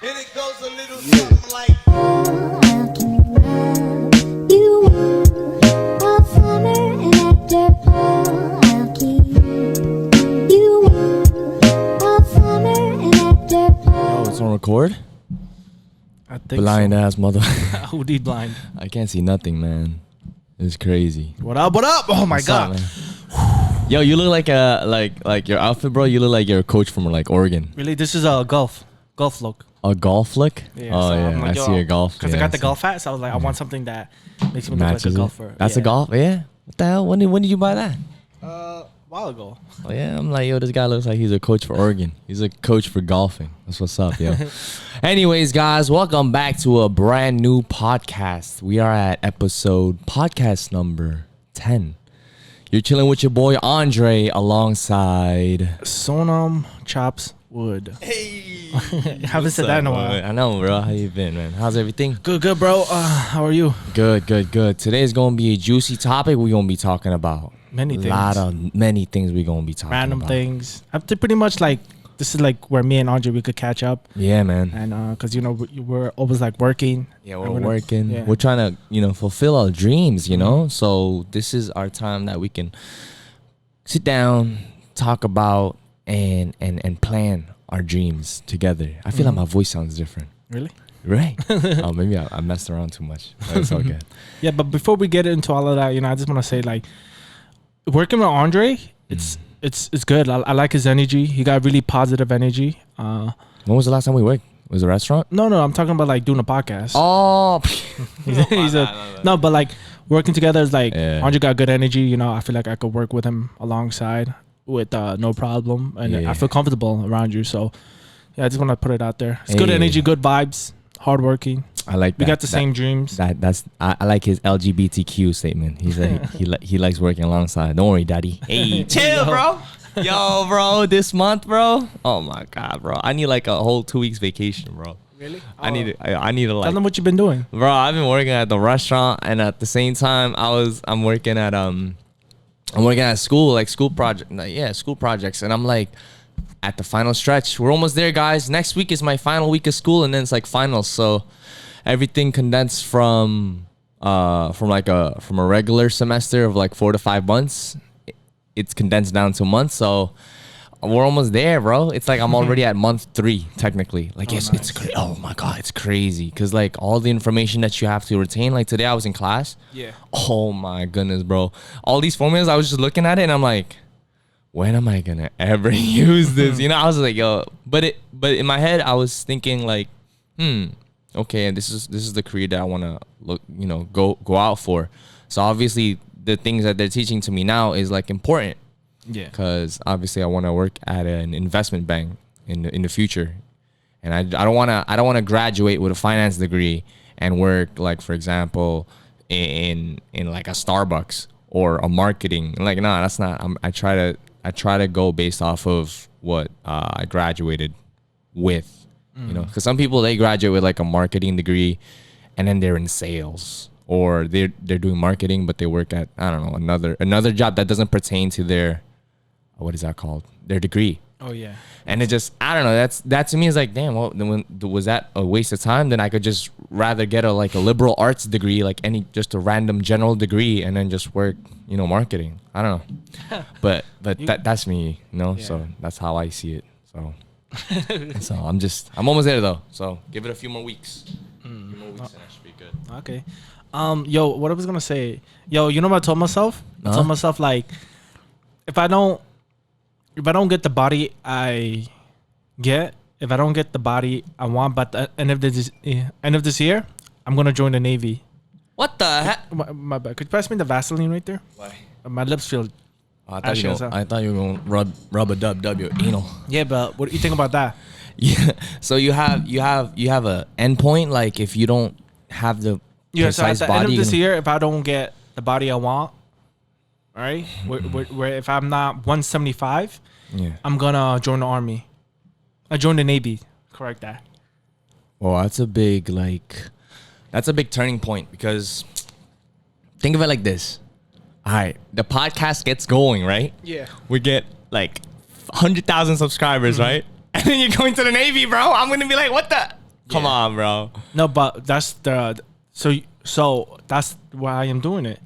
And it goes a little something like. You are a farmer and actor. I'll keep you are a farmer and actor. Oh, it's on record? I think Blind ass mother. Who did blind? I can't see nothing, man. It's crazy. What up? What up? Oh my What's god! up, man? Yo, you look like a like your outfit, bro. You look like you're a coach from like Oregon. Really? This is a golf look. A golf look? Yeah, Oh so yeah, I'm like, I see your golf. Because Yeah, I got the see. golf hat, so I was like, I want something that makes me look like Matches a it. golfer. That's a golf. Yeah. What the hell? When did you buy that? A while ago. Oh yeah, I'm like, yo, this guy looks like he's a coach for Oregon. He's a coach for golfing. That's what's up, yo. Anyways, guys, welcome back to a brand new podcast. We are at podcast number 10. You're chilling with your boy Andre alongside. Sonam chops wood. Hey, Haven't said that in a while. I know, bro. How you been, man? How's everything? Good, bro. How are you? Good. Today's gonna be a juicy topic. We're gonna be talking about Many things. Many things we're gonna be talking Random about. things. After pretty much like this is like where me and Andre we could catch up, Yeah, man. and because we're always like working. Yeah, And we're working. yeah. We're trying to, fulfill our dreams, So this is our time that we can sit down, talk about, and plan our dreams together. I feel like my voice sounds different. Really? Right? Oh, maybe I messed around too much. But it's all good. Yeah, but before we get into all of that, I just want to say like working with Andre, it's good. I like his energy. He got really positive energy. When was the last time we worked? Was it a restaurant? No, I'm talking about like doing a podcast. Oh, No, but like working together is like Yeah. Andre got good energy. I feel like I could work with him alongside with no problem, and Yeah. I feel comfortable around you. So yeah, I just want to put it out there. It's good Hey. energy, good vibes, hardworking. I like that. We got the same dreams. I like his LGBTQ statement. He's like he likes working alongside. Don't worry, daddy. Hey, chill, bro. Yo, bro, this month, bro. Oh my god, bro. I need like a whole 2 weeks vacation, bro. Really? I need to Tell like, them what you've been doing. bro. I've been working at the restaurant, and at the same time, I'm working at school, like school projects, and I'm like at the final stretch. We're almost there, guys. Next week is my final week of school, and then it's like finals. So everything condensed from a regular semester of like 4 to 5 months. It's condensed down to months. So we're almost there, bro. It's like I'm already at month 3 technically. Like it's crazy. Oh my god, it's crazy because like all the information that you have to retain. Like today I was in class. Yeah. Oh my goodness, bro. All these formulas, I was just looking at it and I'm like, when am I gonna ever use this? I was like, yo, but in my head I was thinking like, okay, and this is the career that I wanna look, go out for. So obviously the things that they're teaching to me now is like important. Yeah. Because obviously I want to work at an investment bank in the future, and I don't want to graduate with a finance degree and work like, for example, in like a Starbucks or a marketing. Like, no, that's not. I try to go based off of what I graduated with, because some people, they graduate with like a marketing degree and then they're in sales, or they're doing marketing but they work at, I don't know, another job that doesn't pertain to their, what is that called, their degree. Oh yeah. And it just, I don't know, that to me is like, damn, well, was that a waste of time? Then I could just rather get a liberal arts degree, like just a random general degree, and then just work, marketing. I don't know. but that's me, Yeah. So that's how I see it. So so I'm almost there though. So give it a few more weeks. A few more weeks and I should be good. Okay. Yo, what I was gonna say. Yo, you know what I told myself? I told myself like, if I don't get the body I get, if I don't get the body I want, but at the end of this year, I'm gonna join the Navy. What the heck? My bad. Could you pass me the Vaseline right there? Why? My lips feel. I Ashy as hell. thought you were going to rub a dub your anal. Yeah, but what do you think about that? Yeah. So you have a endpoint, like if you don't have the Yeah. So at precise the body. end of this you're year, if I don't get the body I want, all right, where if I'm not 175, yeah. I'm gonna join the army. I joined the Navy. Correct that. Well, that's a big turning point, because think of it like this. All right, the podcast gets going, right? Yeah. We get like 100,000 subscribers, right? And then you're going to the Navy, bro. I'm gonna be like, what the? Come on, bro. No, but that's the so that's why I am doing it.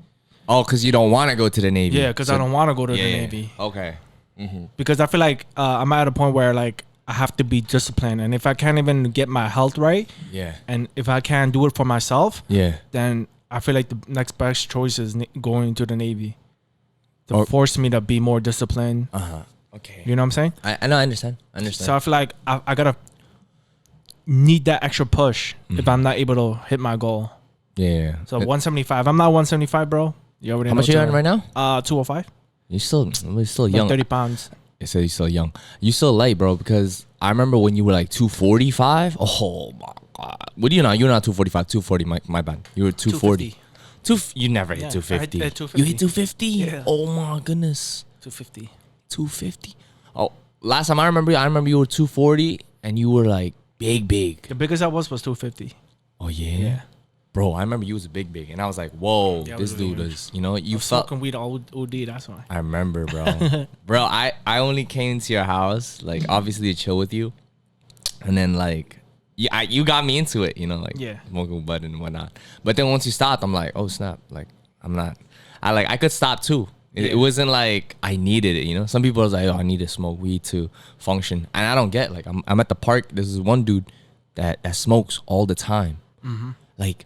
Oh, because you don't want to go to the Navy. Yeah, because I don't want to go to the Yeah. Navy. Okay. Because I feel like I'm at a point where like I have to be disciplined, and if I can't even get my health right, Yeah. and if I can't do it for myself, Yeah. then I feel like the next best choice is going to the Navy to Or- force me to be more disciplined. Okay. You know what I'm saying? I know. I understand. I understand. So I feel like I gotta need that extra push if I'm not able to hit my goal. yeah. So 175. I'm not 175, bro. You already How know. much are you earning right now? 205. You're still Like young. 30 pounds. It says you're still young. You still light, bro. Because I remember when you were like 245. Oh my god. What do you know? You're not 245. 240. My bad. You were 240. You never hit Yeah, 250. I hit 250. You hit 250. Yeah. Oh my goodness. 250. 250. Oh, last time I remember you were 240 and you were like big. The biggest I was 250. Oh yeah. Yeah. Bro, I remember you was big, and I was like, "Whoa, Yeah, I this was really dude huge. is." You know, you I'm felt. smoking weed all OD. That's why. I remember, bro. Bro, I only came to your house, like, obviously to chill with you. And then, like, you got me into it, you know, like, Yeah. smoking bud and whatnot. But then once you stopped, I'm like, oh, snap. Like, I could stop too. It wasn't like I needed it, you know? Some people was like, oh, I need to smoke weed to function. And I don't get, like, I'm at the park. This is one dude that smokes all the time. Like,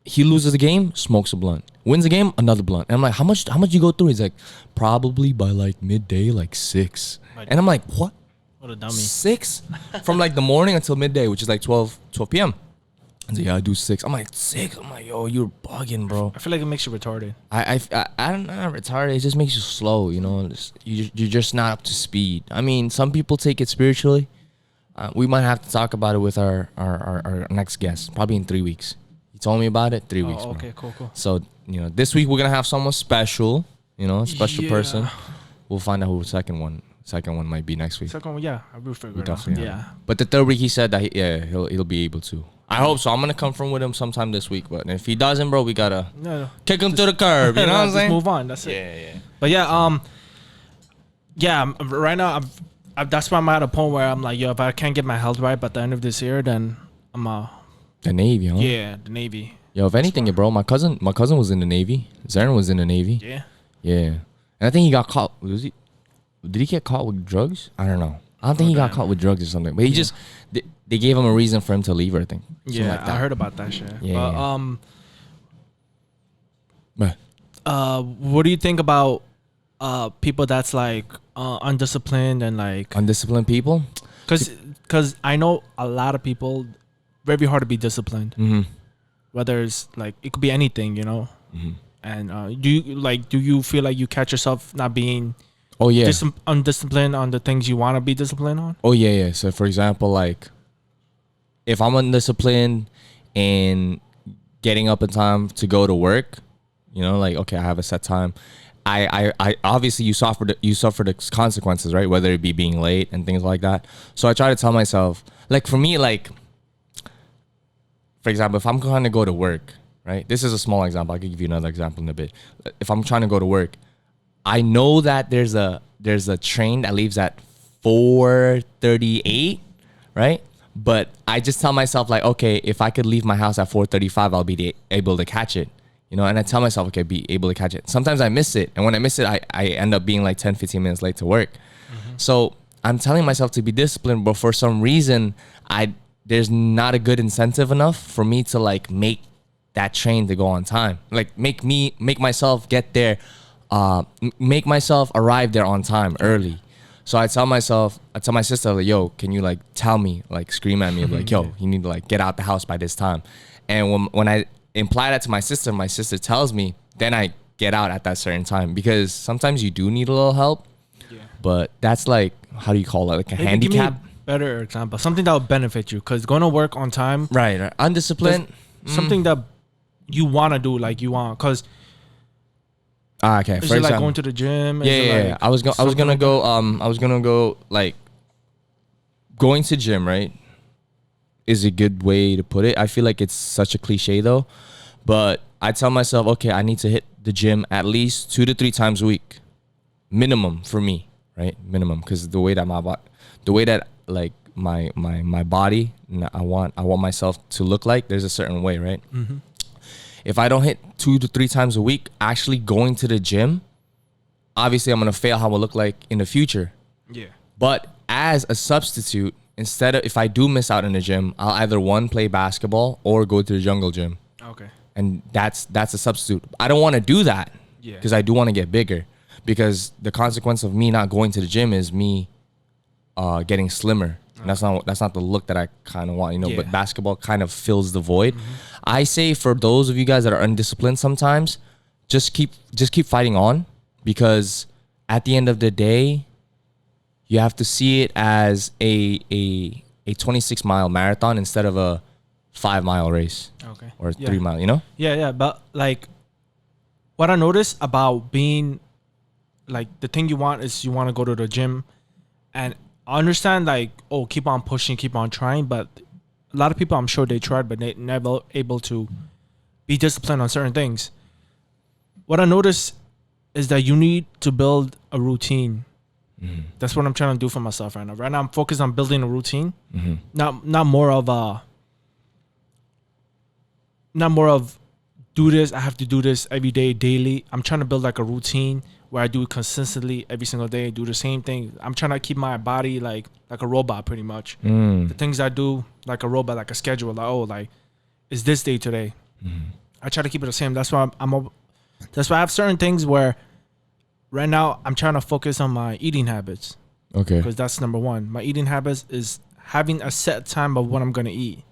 he loses a game, smokes a blunt. Wins a game, another blunt. And I'm like, how much you go through? He's like, probably by like midday, like 6. And I'm like, what? What a dummy. 6? From like the morning until midday, which is like 12 p.m. And so, yeah, I do 6. I'm like, 6? I'm like, yo, you're bugging, bro. I feel like it makes you retarded. I don't know, retarded. It just makes you slow, you know? You're just not up to speed. I mean, some people take it spiritually. We might have to talk about it with our next guest, probably in 3 weeks. He told me about it 3 weeks. Oh, bro. okay, cool. So, you know, this week we're going to have someone special, you know, special Yeah. person. We'll find out who the second one might be next week. Second one, yeah, I will figure We it out. definitely Yeah. have. But the third week he said that he'll be able to. I hope so. I'm going to confirm with him sometime this week. But if he doesn't, bro, we got to No, kick him to the curb. You know what I'm just saying? move on. That's it. Yeah. But yeah, right now that's why I'm at a point where I'm like, yo, if I can't get my health right by the end of this year, then I'm The Navy, huh? the Navy. Yo, if anything, bro, my cousin was in the Navy. Zarin was in the Navy. Yeah. Yeah. And I think he got caught. Did he get caught with drugs? I don't know. I don't think he got damn. caught with drugs or something. But he just, they gave him a reason for him to leave, I think. Something Yeah, like that. I heard about that shit. Yeah, But, But what do you think about people that's like undisciplined and like undisciplined people? because I know a lot of people very hard to be disciplined. Mm-hmm. Whether it's like it could be anything, you know. Mm-hmm. And do you feel like you catch yourself not being Oh, yeah. undisciplined on the things you want to be disciplined on? Oh, yeah. So, for example, like, if I'm undisciplined and getting up in time to go to work, you know, like, okay, I have a set time. I obviously you suffer the consequences, right? Whether it be being late and things like that. So I try to tell myself, like, for me, like, for example, if I'm trying to go to work, right? This is a small example. I could give you another example in a bit. If I'm trying to go to work, I know that there's a train that leaves at 4:38, right? But I just tell myself, like, okay, if I could leave my house at 4:35, I'll be able to catch it. You know, and I tell myself, okay, be able to catch it. Sometimes I miss it. And when I miss it, I end up being like 10, 15 minutes late to work. Mm-hmm. So I'm telling myself to be disciplined, but for some reason, there's not a good incentive enough for me to like make that train to go on time. Like make myself get there, make myself arrive there on time early. So I tell my sister, like, yo, can you like tell me, like scream at me, like, yo, you need to like get out the house by this time. And when I imply that to my sister tells me, then I get out at that certain time, because sometimes you do need a little help. Yeah. But that's like, how do you call it? Like a Maybe handicap? give me a better example. Something that would benefit you, because going to work on time, Right. Undisciplined. something that you want to do, like you want, because Okay. is For it like example, going to the gym? Is yeah, it yeah, like yeah. I was gonna something like go like going to gym, right? Is a good way to put it. I feel like it's such a cliche though, but I tell myself, okay, I need to hit the gym at least 2 to 3 times a week, minimum for me, right? Minimum, because the way that like my body, and I want myself to look like, there's a certain way, right? Mm-hmm. If I don't hit 2 to 3 times a week, actually going to the gym, obviously I'm gonna fail how I look like in the future. Yeah. But as a substitute, instead of, if I do miss out in the gym, I'll either one, play basketball or go to the jungle gym. Okay. And that's a substitute. I don't want to do that Yeah. because I do want to get bigger, because the consequence of me not going to the gym is me getting slimmer. And that's not the look that I kind of want, you know. Yeah. But basketball kind of fills the void. I say for those of you guys that are undisciplined sometimes, just keep fighting on, because at the end of the day, you have to see it as a 26-mile marathon instead of a 5-mile race. Okay. Or a Yeah. 3-mile, you know? Yeah. But like, what I noticed about being like, the thing you want is you want to go to the gym, and I understand like, oh, keep on pushing, keep on trying, but a lot of people, I'm sure they tried, but they never able to be disciplined on certain things. What I noticed is that you need to build a routine. That's what I'm trying to do for myself right now. Right now, I'm focused on building a routine, not more of do this. I have to do this every day, daily. I'm trying to build like a routine where I do it consistently every single day, do the same thing. I'm trying to keep my body like a robot, pretty much. The things I do like a robot, like a schedule. Like, oh, like, is this day today? I try to keep it the same. That's why that's why I have certain things where right now I'm trying to focus on my eating habits. Okay. Because that's number one. My eating habits is having a set time of what I'm going to eat.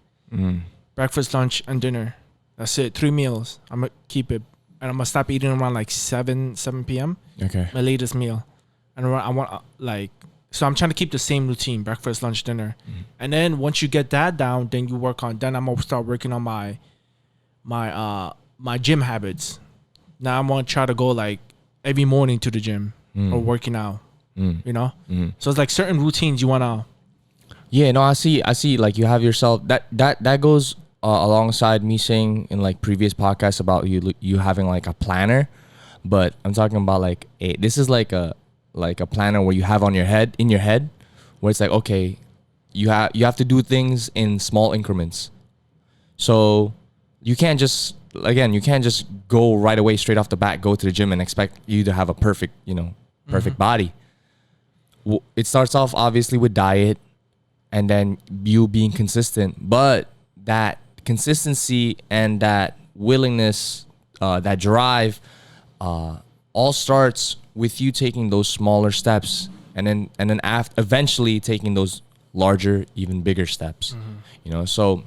Breakfast, lunch, and dinner. That's it. 3 meals. I'm going to keep it. And I'm going to stop eating around like 7 p.m. Okay. My latest meal. And I want so I'm trying to keep the same routine, breakfast, lunch, dinner. And then once you get that down, then I'm going to start working on my gym habits. Now I'm going to try to go like every morning to the gym or working out, you know? So it's like certain routines you want to. Yeah, no, I see like you have yourself that goes alongside me saying in like previous podcasts about you having like a planner, but I'm talking about like this is like a planner where you have in your head where it's like, okay, you have to do things in small increments. So you can't just go right away straight off the bat, go to the gym and expect you to have a perfect body. It starts off obviously with diet and then you being consistent, but that consistency and that willingness, that drive, all starts with you taking those smaller steps and then eventually taking those larger, even bigger steps. You know, so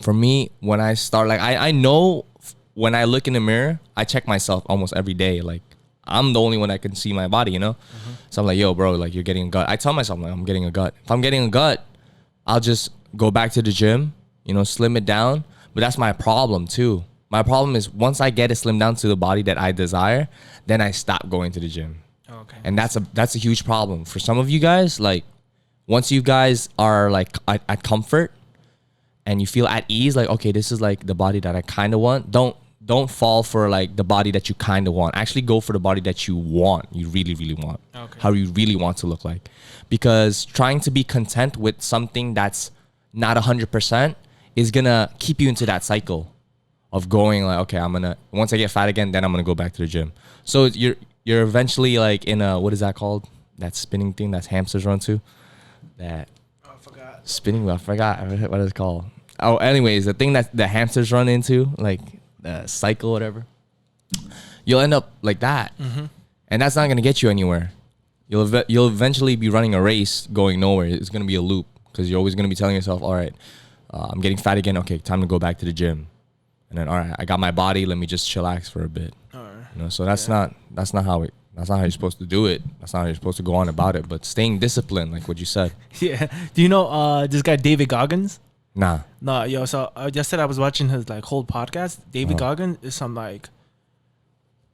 for me, when I start, like I know when I look in the mirror, I check myself almost every day. Like I'm the only one that can see my body, you know? So I'm like, yo, bro, like you're getting a gut. I tell myself like I'm getting a gut. If I'm getting a gut, I'll just go back to the gym, you know, slim it down. But that's my problem too. My problem is once I get it slimmed down to the body that I desire, then I stop going to the gym. Okay. And that's a huge problem. For some of you guys, like once you guys are like at comfort and you feel at ease, like, okay, this is like the body that I kind of want. Don't fall for like the body that you kind of want. Actually go for the body that you want. You really, really want. Okay. How you really want to look like. Because trying to be content with something that's not 100% is going to keep you into that cycle of going like, okay, once I get fat again, then I'm going to go back to the gym. So you're eventually like in a, what is that called? That spinning thing that hamsters run to? That spinning wheel. I forgot what it's called. Oh, anyways, the thing that the hamsters run into, like the cycle, whatever. You'll end up like that, and that's not gonna get you anywhere. You'll eventually be running a race going nowhere. It's gonna be a loop because you're always gonna be telling yourself, all right, I'm getting fat again. Okay, time to go back to the gym, and then all right, I got my body. Let me just chillax for a bit. All right. You know, so that's not how you're supposed to do it. That's not how you're supposed to go on about it. But staying disciplined, like what you said. Yeah. Do you know this guy David Goggins? Nah. No, yo. So yesterday I was watching his like whole podcast. David Goggins is some like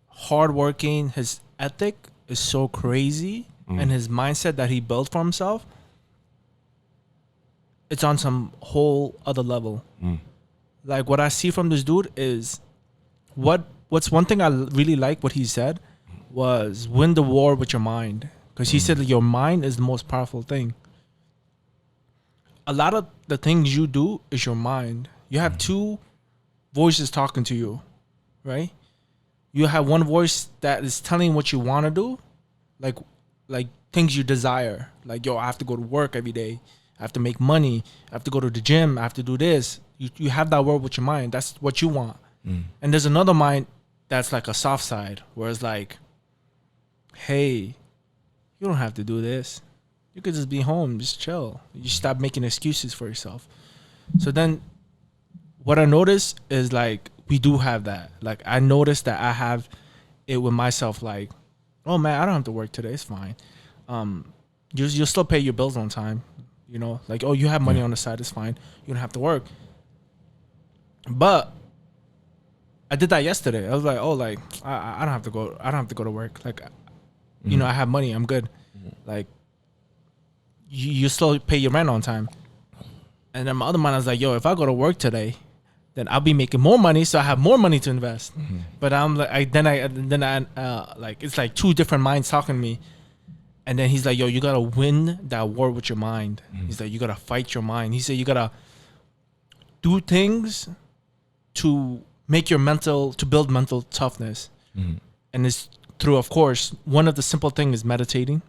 hardworking. His ethic is so crazy, and his mindset that he built for himself, it's on some whole other level. Like what I see from this dude is what's one thing I really like what he said was win the war with your mind, because he said that your mind is the most powerful thing. a lot of the things you do is your mind. You have two voices talking to you, right? You have one voice that is telling what you want to do, like things you desire. Like, yo, I have to go to work every day. I have to make money. I have to go to the gym. I have to do this. You have that word with your mind. That's what you want. And there's another mind that's like a soft side, where it's like, hey, you don't have to do this. You could just be home, just chill. You stop making excuses for yourself. So then what I notice is like, we do have that. Like, I noticed that I have it with myself, like, oh man, I don't have to work today. It's fine. You'll still pay your bills on time. You know, like, oh, you have money on the side. It's fine. You don't have to work. But I did that yesterday. I was like, oh, like, I don't have to go. I don't have to go to work. Like, you know, I have money. I'm good. Like, you still pay your rent on time. And then my other mind, I was like, yo, if I go to work today, then I'll be making more money, so I have more money to invest. But I'm like, like, it's like two different minds talking to me. And then he's like, yo, you gotta win that war with your mind. He's like, you gotta fight your mind. He said, you gotta do things to make your to build mental toughness. And it's through, of course, one of the simple things is meditating.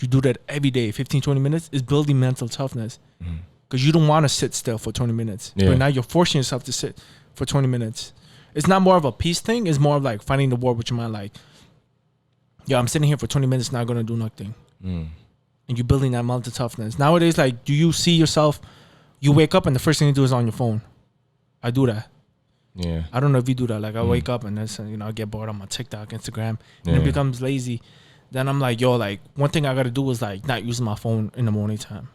You do that every day, 15, 20 minutes, is building mental toughness. Because you don't want to sit still for 20 minutes. Yeah. But now you're forcing yourself to sit for 20 minutes. It's not more of a peace thing. It's more of like fighting the war with your mind. Like, yo, I'm sitting here for 20 minutes, not going to do nothing. And you're building that mental toughness. Nowadays, like, do you see yourself, you wake up and the first thing you do is on your phone? I do that. Yeah. I don't know if you do that. Like, I wake up and then, you know, I get bored on my TikTok, Instagram, and it becomes lazy. Then I'm like, yo, like, one thing I got to do is, like, not using my phone in the morning time.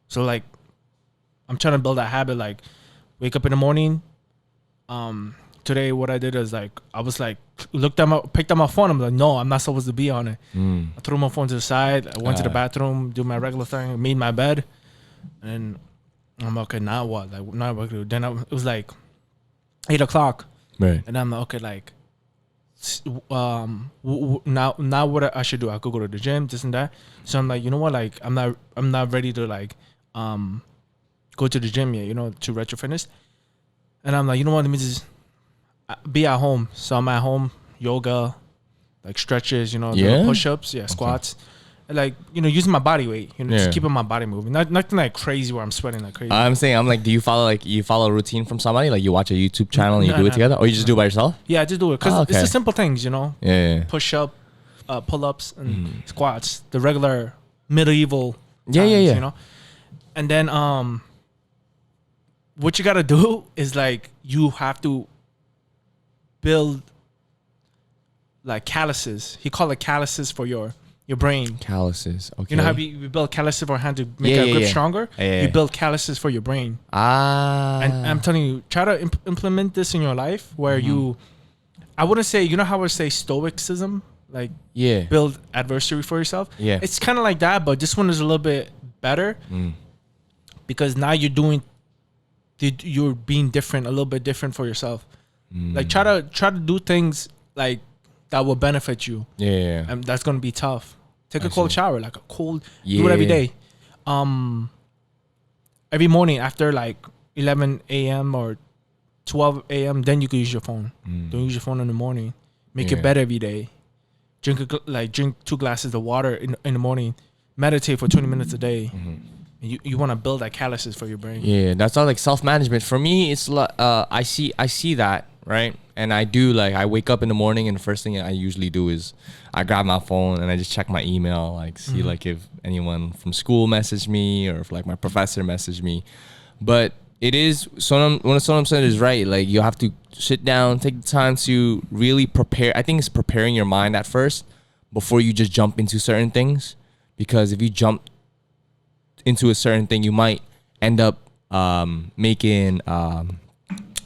So, like, I'm trying to build that habit, like, wake up in the morning. Today, what I did is, like, I was, like, picked up my phone. I'm like, no, I'm not supposed to be on it. I threw my phone to the side. I went to the bathroom, do my regular thing, made my bed. And I'm like, okay, now what? Like, now what? Then it was, like, 8 o'clock. Right. And I'm like, okay, like, now what I should do? I could go to the gym, this and that. So I'm like, you know what? Like, I'm not ready to, like, go to the gym yet, you know, to retro fitness. And I'm like, you know what? Let me just be at home. So I'm at home, yoga, like stretches, you know, push-ups, squats. And, like, you know, using my body weight, you know, just keeping my body moving. Nothing like crazy where I'm sweating like crazy. I'm like, do you follow a routine from somebody? Like, you watch a YouTube channel and you do it together? Or you just do it by yourself? Yeah, I just do it. Because it's the simple things, you know? Yeah. Push-up, pull-ups, and squats. The regular medieval times, you know? And then what you got to do is, like, you have to build, like, calluses. He called it calluses for your brain. Calluses. Okay. You know how we build calluses for our hand to make our grip stronger? You build calluses for your brain. And I'm telling you, try to implement this in your life where you, I wouldn't say, you know how I would say stoicism? Like, build adversity for yourself? Yeah. It's kind of like that, but this one is a little bit better because now you're being different, a little bit different for yourself. Like, try to do things, like, that will benefit you. Yeah. And that's going to be tough. Take a cold shower, like a cold, do it every day. Every morning after, like, 11 a.m. or 12 a.m., then you can use your phone. Don't use your phone in the morning. Make your bed every day. Drink 2 glasses of water in the morning. Meditate for 20 minutes a day. You want to build that calluses for your brain. Yeah, that's all, like, self-management. For me, it's like, I see that, right? And I do, like, I wake up in the morning and the first thing I usually do is I grab my phone and I just check my email, like, see like if anyone from school messaged me or if, like, my professor messaged me. But it is, what Sonam said is right. Like, you have to sit down, take the time to really prepare. I think it's preparing your mind at first before you just jump into certain things. Because if you jump into a certain thing, you might end up making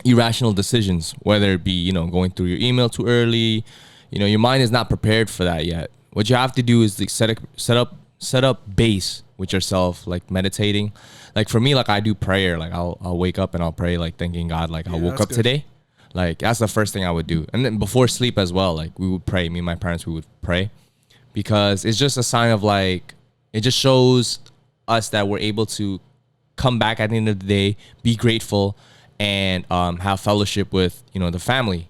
irrational decisions, whether it be, you know, going through your email too early. You know, your mind is not prepared for that yet. What you have to do is, like, set up base with yourself, like meditating. Like, for me, like, I do prayer. Like, I'll wake up and I'll pray, like, thanking God, like, I woke up today. Like, that's the first thing I would do. And then before sleep as well, like, we would pray. Me and my parents, we would pray, because it's just a sign of, like, it just shows us that we're able to come back at the end of the day, be grateful, and have fellowship with, you know, the family.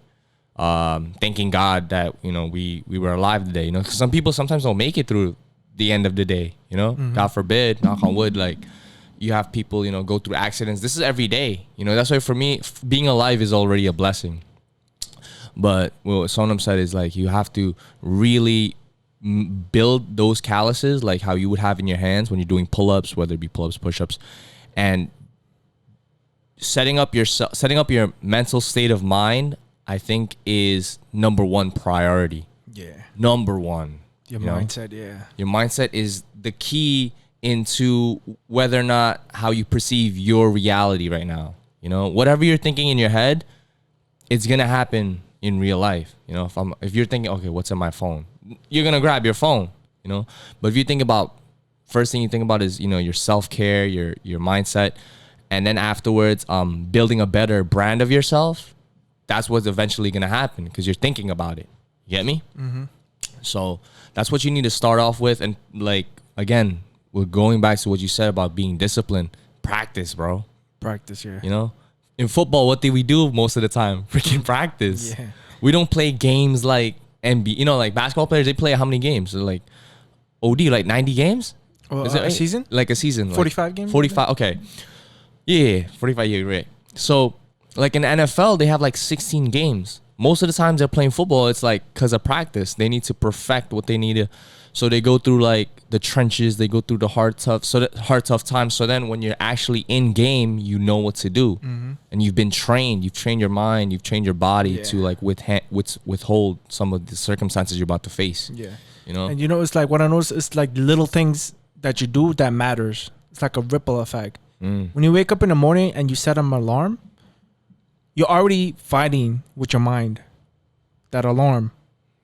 Thanking God that, you know, we were alive today. You know, 'cause some people sometimes don't make it through the end of the day. You know, God forbid, knock on wood, like you have people, you know, go through accidents. This is every day. You know, that's why for me, being alive is already a blessing. But what Sonam said is like you have to really build those calluses like how you would have in your hands when you're doing pull-ups, whether it be pull-ups, push-ups, and setting up your mental state of mind, I think, is number one priority. Yeah. Number one. Your you know? mindset, yeah. Your mindset is the key into whether or not how you perceive your reality right now. You know, whatever you're thinking in your head, it's gonna happen in real life. You know, if you're thinking, okay, what's in my phone, you're gonna grab your phone. You know, but if you think about, first thing you think about is, you know, your self-care, your mindset, and then afterwards, building a better brand of yourself. That's what's eventually gonna happen because you're thinking about it. You get me? Mm-hmm. So that's what you need to start off with, and like again, we're going back to what you said about being disciplined. Practice, bro. Practice, yeah. You know, in football, what do we do most of the time? Freaking practice. Yeah. We don't play games like NBA. You know, like basketball players, they play how many games? So like OD, like 90 games? Well, Is it a season? Like a season. 45 games? 45, okay. Yeah, 45 years, right. So, like in NFL, they have like 16 games. Most of the times they're playing football, it's like because of practice. They need to perfect what they need to. So they go through like the trenches, they go through the hard, tough times. So then when you're actually in game, you know what to do. Mm-hmm. And you've been trained. You've trained your mind. You've trained your body to like withhold some of the circumstances you're about to face. Yeah. You know? And you know, it's like what I noticed, it's like little things that you do that matters. It's like a ripple effect. When you wake up in the morning and you set an alarm, you're already fighting with your mind. That alarm.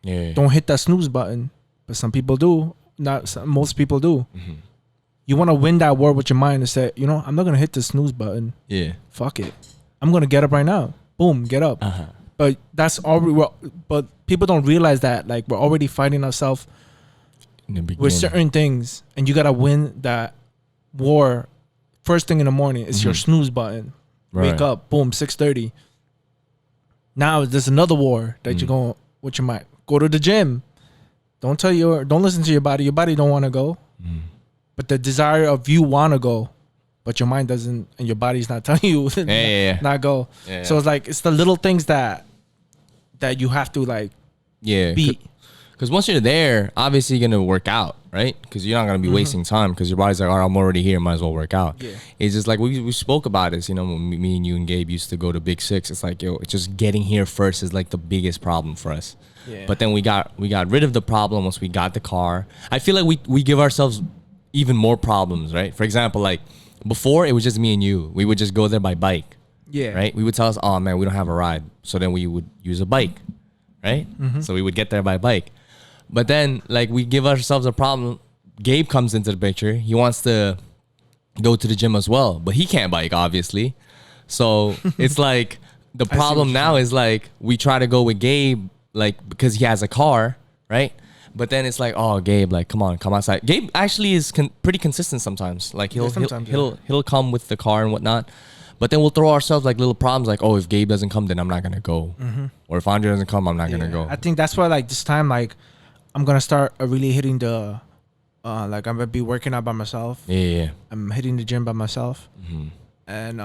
Yeah. Don't hit that snooze button. But some people do. Most people do. Mm-hmm. You want to win that war with your mind and say, you know, I'm not going to hit the snooze button. Yeah. Fuck it. I'm going to get up right now. Boom, get up. Uh-huh. But that's already, but people don't realize that, like, we're already fighting ourselves with certain things, and you got to win that war first thing in the morning. It's your snooze button. Right. Wake up, boom, 6:30. Now there's another war that you're going, what you might go to the gym. Don't listen to your body. Your body don't want to go, but the desire of you want to go, but your mind doesn't, and your body's not telling you not go. Yeah. So it's like, it's the little things that you have to like beat. Because once you're there, obviously you're gonna work out, right? Because you're not gonna be wasting time. Because your body's like, all right, I'm already here, might as well work out. Yeah. It's just like we spoke about this, you know, when me and you and Gabe used to go to Big Six. It's like, yo, it's just getting here first is like the biggest problem for us. Yeah. But then we got rid of the problem once we got the car. I feel like we give ourselves even more problems, right? For example, like before it was just me and you. We would just go there by bike. Yeah. Right? We would tell us, oh man, we don't have a ride. So then we would use a bike. Right? Mm-hmm. So we would get there by bike. But then like we give ourselves a problem. Gabe comes into the picture. He wants to go to the gym as well, but he can't bike, obviously. So it's like the problem now is like we try to go with Gabe, like because he has a car, right? But then it's like, oh, Gabe, like come outside. Gabe actually is pretty consistent sometimes. Like he'll come with the car and whatnot. But then we'll throw ourselves like little problems, like, oh, if Gabe doesn't come, then I'm not gonna go, or if Andre doesn't come, I'm not gonna go. I think that's why like this time, like I'm gonna start really hitting the, like I'm gonna be working out by myself. Yeah. I'm hitting the gym by myself. And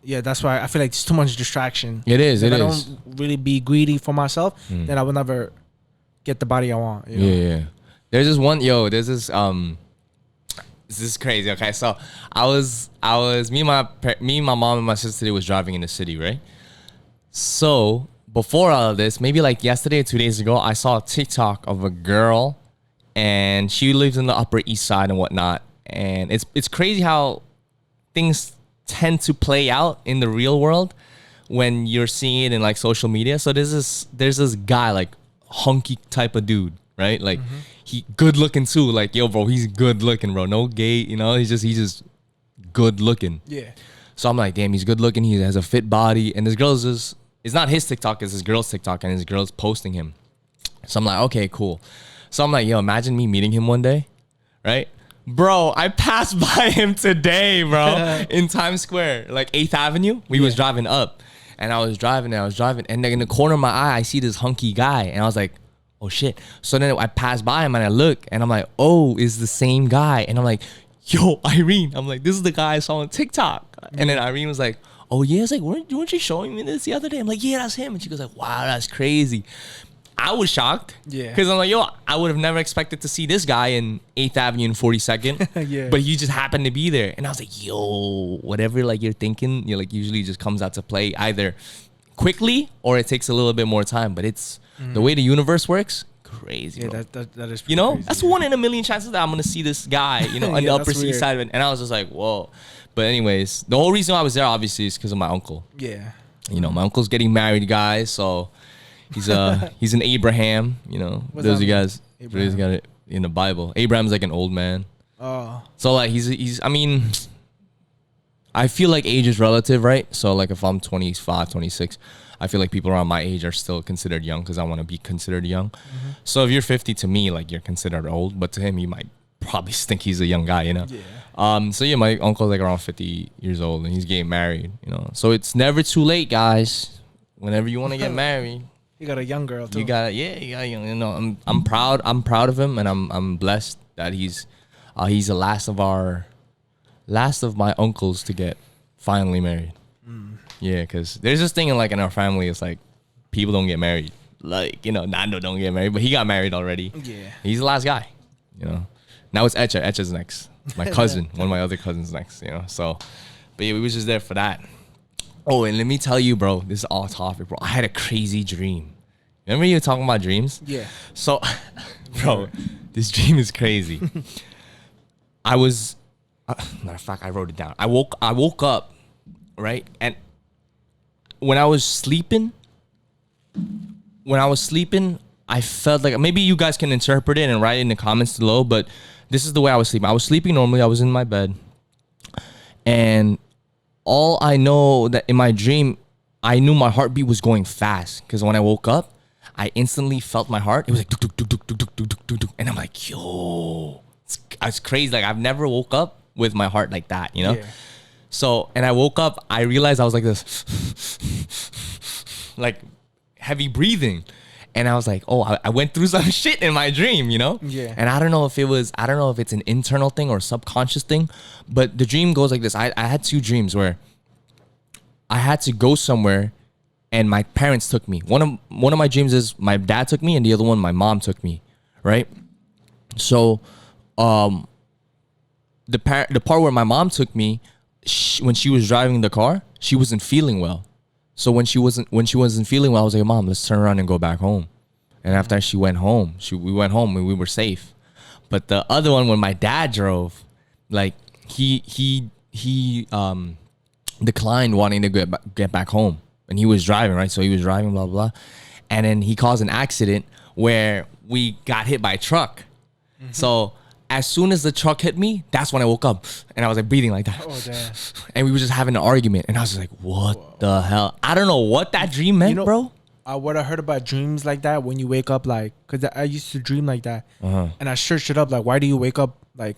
that's why I feel like it's too much distraction. It is. If I don't really be greedy for myself, then I will never get the body I want. You know? Yeah. There's this this is crazy. Okay, so I was me and my mom and my sister today was driving in the city, right? So before all of this, maybe like yesterday or 2 days ago, I saw a TikTok of a girl, and she lives in the Upper East Side and whatnot. And it's crazy how things tend to play out in the real world when you're seeing it in like social media. So there's this guy, like hunky type of dude, right? Like he good looking too. Like, yo, bro, he's good looking, bro. No gay, you know, he's just good looking. Yeah. So I'm like, damn, he's good looking. He has a fit body. And this girl's just, it's not his TikTok, it's this girl's TikTok, and this girl's posting him. So I'm like, okay, cool. So I'm like, yo, imagine me meeting him one day, right? Bro, I passed by him today, bro, in Times Square, like 8th Avenue. We was driving up, and I was driving, and then in the corner of my eye, I see this hunky guy, and I was like, oh shit. So then I passed by him, and I look, and I'm like, oh, it's the same guy. And I'm like, yo, Irene. I'm like, this is the guy I saw on TikTok. And then Irene was like, oh yeah. It's like, weren't you showing me this the other day? I'm like, yeah, that's him. And she goes like, wow, that's crazy. I was shocked. Yeah. Because I'm like, yo, I would have never expected to see this guy in 8th Avenue and 42nd. Yeah. But he just happened to be there. And I was like, yo, whatever like you're thinking, like usually just comes out to play either quickly or it takes a little bit more time. But it's the way the universe works, crazy. Yeah, bro. that is. You know, crazy, that's 1 in a million chances that I'm gonna see this guy, on the Yeah, Upper that's East weird. Side of it. And I was just like, whoa. But anyways, the whole reason I was there obviously is because of my uncle. Yeah. My uncle's getting married, guys. So he's an Abraham. What's Those that you guys, mean? those got it in the Bible. Abraham's like an old man. Oh. So like he's. I mean, I feel like age is relative, right? So like if I'm 25, 26, I feel like people around my age are still considered young because I want to be considered young. Mm-hmm. So if you're 50, to me, like you're considered old, but to him, you might probably think he's a young guy, Yeah. So yeah, my uncle's like around 50 years old and he's getting married, So it's never too late, guys. Whenever you want to get married, You got a young girl too. you got young. I'm proud of him, and I'm blessed that he's the last of my uncles to get finally married. Yeah, because there's this thing in our family. It's like people don't get married. Like Nando don't get married, but he got married already. Yeah. He's the last guy. Now it's Echa. Echa's next. My cousin, one of my other cousins next. So, but yeah, we was just there for that. Oh, and let me tell you, bro, this is all topic, bro. I had a crazy dream. Remember you were talking about dreams? Yeah. So, bro, this dream is crazy. I was, matter of fact, I wrote it down. I woke up, right? And when I was sleeping, I felt like, maybe you guys can interpret it and write it in the comments below, but this is the way I was sleeping. I was sleeping normally. I was in my bed. And all I know that in my dream, I knew my heartbeat was going fast. Because when I woke up, I instantly felt my heart. It was like, duk, duk, duk, duk, duk, duk, duk, duk, duk. And I'm like, yo, it's crazy. Like, I've never woke up with my heart like that, Yeah. So, and I woke up, I realized I was like this, like heavy breathing. And I was like, oh, I went through some shit in my dream, Yeah. And I don't know if it's an internal thing or a subconscious thing, but the dream goes like this. I had 2 dreams where I had to go somewhere and my parents took me. One of my dreams is my dad took me and the other one, my mom took me, right? So, the part where my mom took me, when she was driving the car, she wasn't feeling well. So when she wasn't feeling well, I was like, Mom, let's turn around and go back home. And after she went home, we went home and we were safe. But the other one, when my dad drove, like he declined wanting to get back home, and he was driving, right? So he was driving, blah blah, and then he caused an accident where we got hit by a truck. So as soon as the truck hit me, that's when I woke up and I was like breathing like that. Oh damn. And we were just having an argument, and I was just like, "What the hell?" I don't know what that dream meant, bro. What I heard about dreams like that, when you wake up, like, because I used to dream like that, and I searched it up, like, why do you wake up like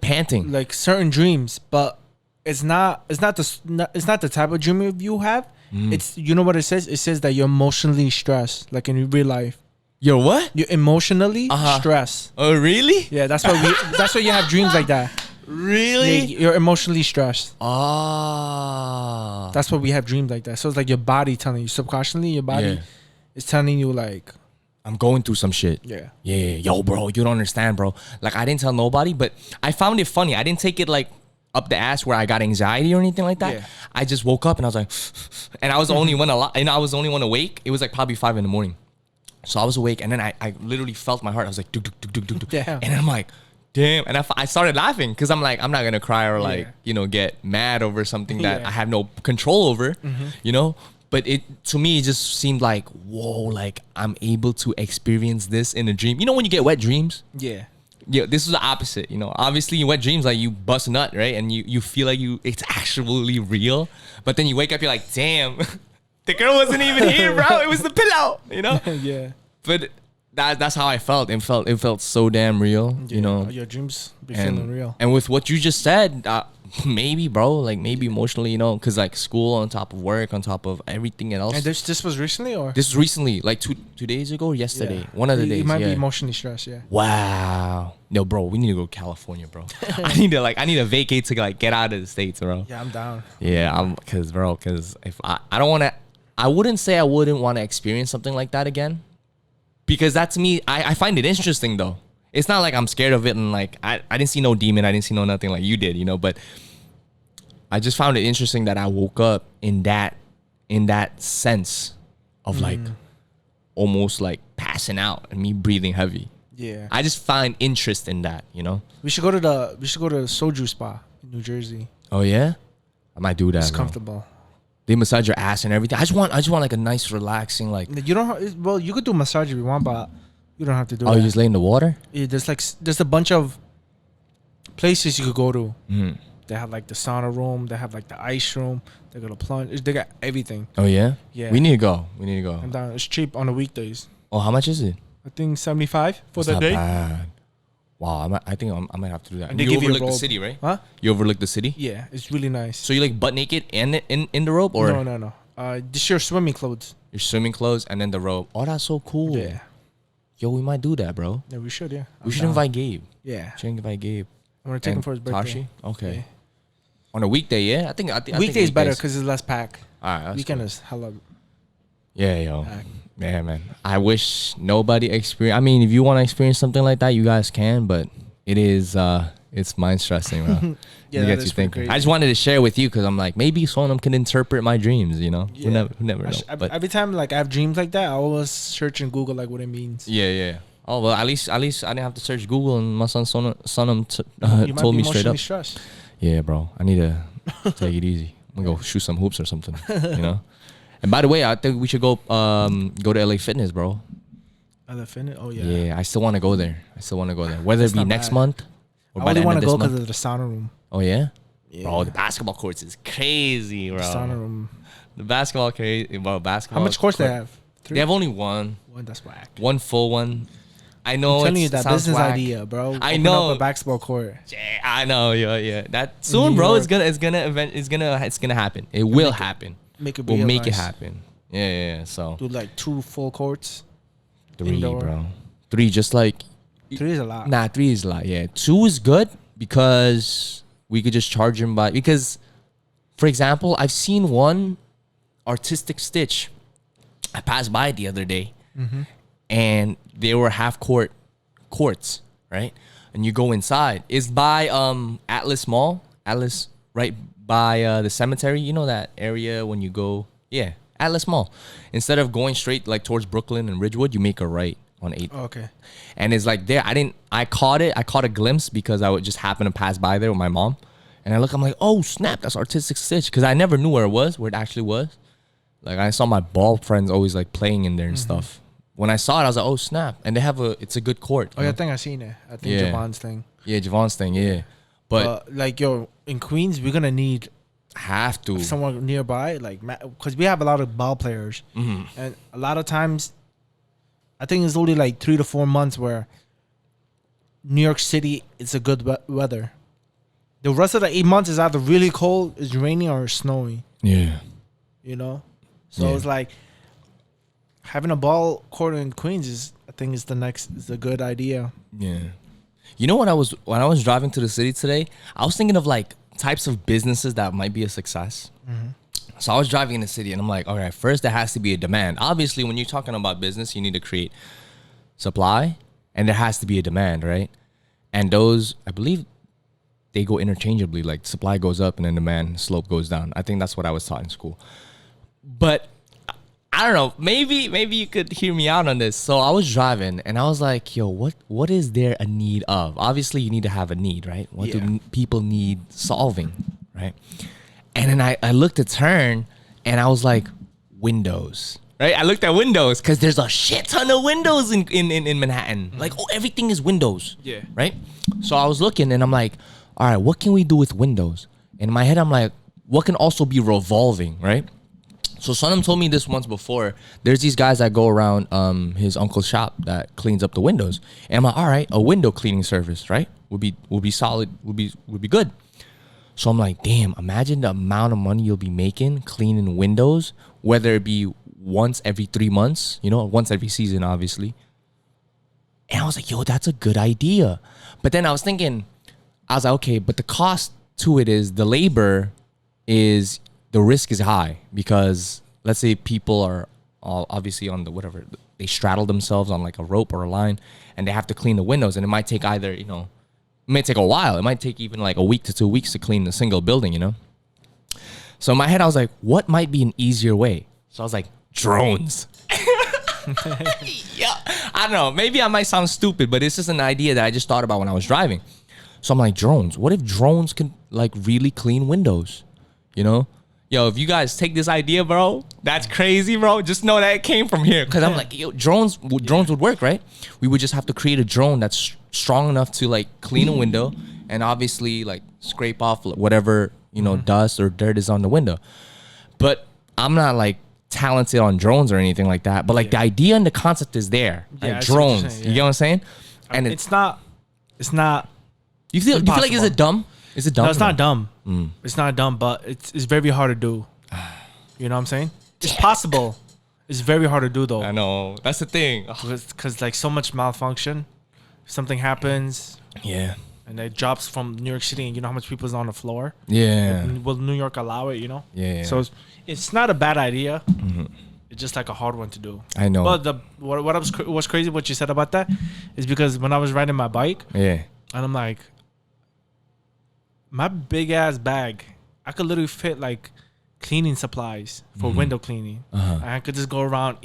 Panting. like certain dreams? But it's not the type of dream you have. It's, you know what it says? It says that you're emotionally stressed, like in real life. You're what? You're emotionally stressed. Oh, really? Yeah, that's why you have dreams like that. Really? Yeah, you're emotionally stressed. Ah. That's why we have dreams like that. So it's like your body telling you, subconsciously, your body is telling you, like, I'm going through some shit. Yeah. Yeah. Yo, bro, you don't understand, bro. Like, I didn't tell nobody, but I found it funny. I didn't take it like up the ass where I got anxiety or anything like that. Yeah. I just woke up and I was like, and I was the only one I was the only one awake. It was like probably 5 a.m. So I was awake, and then I literally felt my heart. I was like, duk, duk, duk, duk, duk, duk. Damn. And then I'm like, damn. And I started laughing because I'm like, I'm not gonna cry or like, get mad over something that I have no control over, But to me, it just seemed like, whoa, like I'm able to experience this in a dream. You know when you get wet dreams? Yeah. Yeah, this is the opposite. Obviously, in wet dreams, like you bust a nut, right? And you feel like it's actually real. But then you wake up, you're like, damn. The girl wasn't even here, bro. It was the pillow, Yeah. But that's how I felt. It felt so damn real, you know. Your dreams be feeling real. And with what you just said, maybe, bro, like maybe emotionally, you know, because like school on top of work, on top of everything else. And this was recently, or This was recently, like two days ago or yesterday. Yeah. One of the days. You might yeah. be emotionally stressed. Yeah. Wow. No, bro, we need to go to California, bro. I need to vacate to like get out of the States, bro. Yeah, I'm down. Yeah, because if I don't want to, I wouldn't say I wouldn't want to experience something like that again. Because that to me, I find it interesting though. It's not like I'm scared of it and like I didn't see no demon, I didn't see no nothing like you did, you know, but I just found it interesting that I woke up in that sense of like almost like passing out and me breathing heavy. Yeah. I just find interest in that, you know. We should go to the Soju Spa in New Jersey. Oh yeah, I might do that. It's bro. comfortable. They massage your ass and everything. I just want like a nice relaxing like. You don't. Well, you could do massage if you want, but you don't have to do. Oh, that. you just lay in the water. Yeah, there's a bunch of places you could go to. Mm. They have like the sauna room. They have like the ice room. They got a plunge. They got everything. Oh yeah. Yeah. We need to go. And down. It's cheap on the weekdays. Oh, how much is it? I think 75 for That's the not day. bad. Wow, I think I might have to do that. And they You give you a overlook the robe. city, right? Huh? You overlook the city. Yeah, it's really nice. So you like butt naked and in the robe, or No. This your swimming clothes. your swimming clothes and then the robe? Oh, that's so cool. Yeah. Yo, we might do that, bro. Yeah, we should. Yeah. We should invite Gabe. Yeah. Should invite Gabe. I'm gonna take him And for his birthday. Tashi? Okay. Yeah. On a weekday, yeah. I think Weekday is better weekdays. because it's less pack. All right. That's Weekend cool. is hella. Yeah, yo. pack. Yeah, man. I wish nobody experience. I mean, if you want to experience something like that, you guys can. But it is, it's mind stressing, bro. Yeah, It that gets is you pretty thinking. crazy. I just wanted to share with you because I'm like, maybe someone can interpret my dreams. You know, Yeah. who never know. But Every time like I have dreams like that, I always search in Google like what it means. yeah. Oh well, at least I didn't have to search Google, and my son You might told be me straight emotionally up. stressed. Yeah, bro. I need to take it easy. I'm gonna go shoot some hoops or something. You know. And by the way, I think we should go to LA Fitness, bro. Elephant? Oh yeah. Yeah, I still want to go there. Whether That's it be not next bad. month or I by the only end want of to this go because month. of the sauna room. Oh yeah? Yeah. Bro, the basketball courts is crazy, bro. The sauna room. The basketball crazy. Bro, basketball. How much course they have? They have only one That's whack. full one. I know. I'm telling you it that sounds business whack. idea, bro. I Open know. up a basketball court. Yeah, I know. Yeah. That soon, New bro. York. It's gonna happen. It will happen. Make it We'll real make it nice. happen. Yeah. So Do like 2 full courts. 3, indoor. bro. 3, just like 3 is a lot. nah. 3 is a lot. Yeah. 2 is good because we could just charge him by because, for example, I've seen one artistic stitch. I passed by it the other day, and they were half courts, right? And you go inside. It's by Atlas Mall. Atlas, right by the cemetery. You know that area when you go. Yeah, Atlas Mall. Instead of going straight like towards Brooklyn and Ridgewood, you make a right on 8th. Oh, okay. And it's like there. I caught a glimpse because I would just happen to pass by there with my mom. And I'm like, oh snap, that's artistic stitch. Because I never knew where it actually was. Like I saw my ball friends always like playing in there and stuff. When I saw it, I was like, oh snap. And it's a good court. Oh, yeah, I think I seen it. I think Yeah. Javon's thing. Yeah, Javon's thing, yeah. But Like, yo, in Queens, we're going to need have to. someone nearby. Like, because we have a lot of ball players. Mm-hmm. And a lot of times, I think it's only like 3 to 4 months where New York City, it's a good weather. The rest of the 8 months is either really cold, it's raining, or it's snowing. Yeah. You know? So Yeah. it's like having a ball court in Queens is a good idea. Yeah. You know when I was driving to the city today, I was thinking of like types of businesses that might be a success. So I was driving in the city and I'm like, all right, first there has to be a demand. Obviously, when you're talking about business, you need to create supply and there has to be a demand, right? And those, I believe they go interchangeably, like supply goes up and then demand slope goes down. I think that's what I was taught in school. But I don't know. Maybe you could hear me out on this. So I was driving and I was like, yo, what is there a need of? Obviously, you need to have a need, right? What do people need solving, right? And then I looked at turn and I was like, windows, right? I looked at windows because there's a shit ton of windows in Manhattan. Like, oh, everything is windows. Yeah. Right? So I was looking and I'm like, all right, what can we do with windows? In my head, I'm like, what can also be revolving, right? So Sonam told me this once before. There's these guys that go around his uncle's shop that cleans up the windows. And I'm like, all right, a window cleaning service, right? Would be solid, would be good. So I'm like, damn, imagine the amount of money you'll be making cleaning windows, whether it be once every 3 months, once every season, obviously. And I was like, yo, that's a good idea. But then I was like, okay, but the cost to it is the labor is, the risk is high because let's say people are all obviously on the whatever, they straddle themselves on like a rope or a line and they have to clean the windows, and it might take either, it may take a while. It might take even like a week to 2 weeks to clean a single building, So in my head, I was like, what might be an easier way? So I was like, drones. Yeah, I don't know. Maybe I might sound stupid, but it's just an idea that I just thought about when I was driving. So I'm like, drones. What if drones can like really clean windows? Yo, if you guys take this idea, bro, that's crazy, bro. Just know that it came from here. Because I'm like, yo, drones would work, right? We would just have to create a drone that's strong enough to like clean a window and obviously like scrape off whatever, dust or dirt is on the window. But I'm not like talented on drones or anything like that. But like the idea and the concept is there. Like drones. Saying, You get what I'm saying? And it's not. You feel like is it dumb? Is it dumb? No, it's not dumb. It's not dumb, but it's very hard to do. You know what I'm saying? It's possible. It's very hard to do though. I know. That's the thing. Because like so much malfunction. Something happens. Yeah. And it drops from New York City, and you know how much people is on the floor. Yeah. Will New York allow it? Yeah. So it's not a bad idea. Mm-hmm. It's just like a hard one to do. I know. But what's crazy what you said about that is because when I was riding my bike, and I'm like, my big ass bag, I could literally fit like cleaning supplies for window cleaning. And I could just go around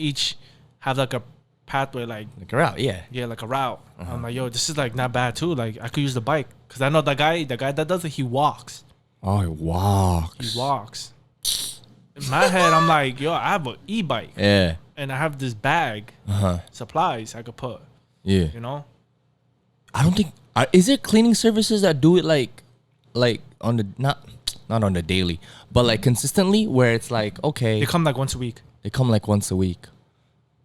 have like a pathway, like a route, like a route. I'm like, yo, this is like not bad too. Like I could use the bike because I know the guy that does it, he walks. Oh, he walks. He walks. In my head, I'm like, yo, I have an e-bike. Yeah. And I have this bag, supplies I could put. Yeah. I don't think is there cleaning services that do it like on the not on the daily, but like consistently where it's like okay. They come like once a week. Once a week.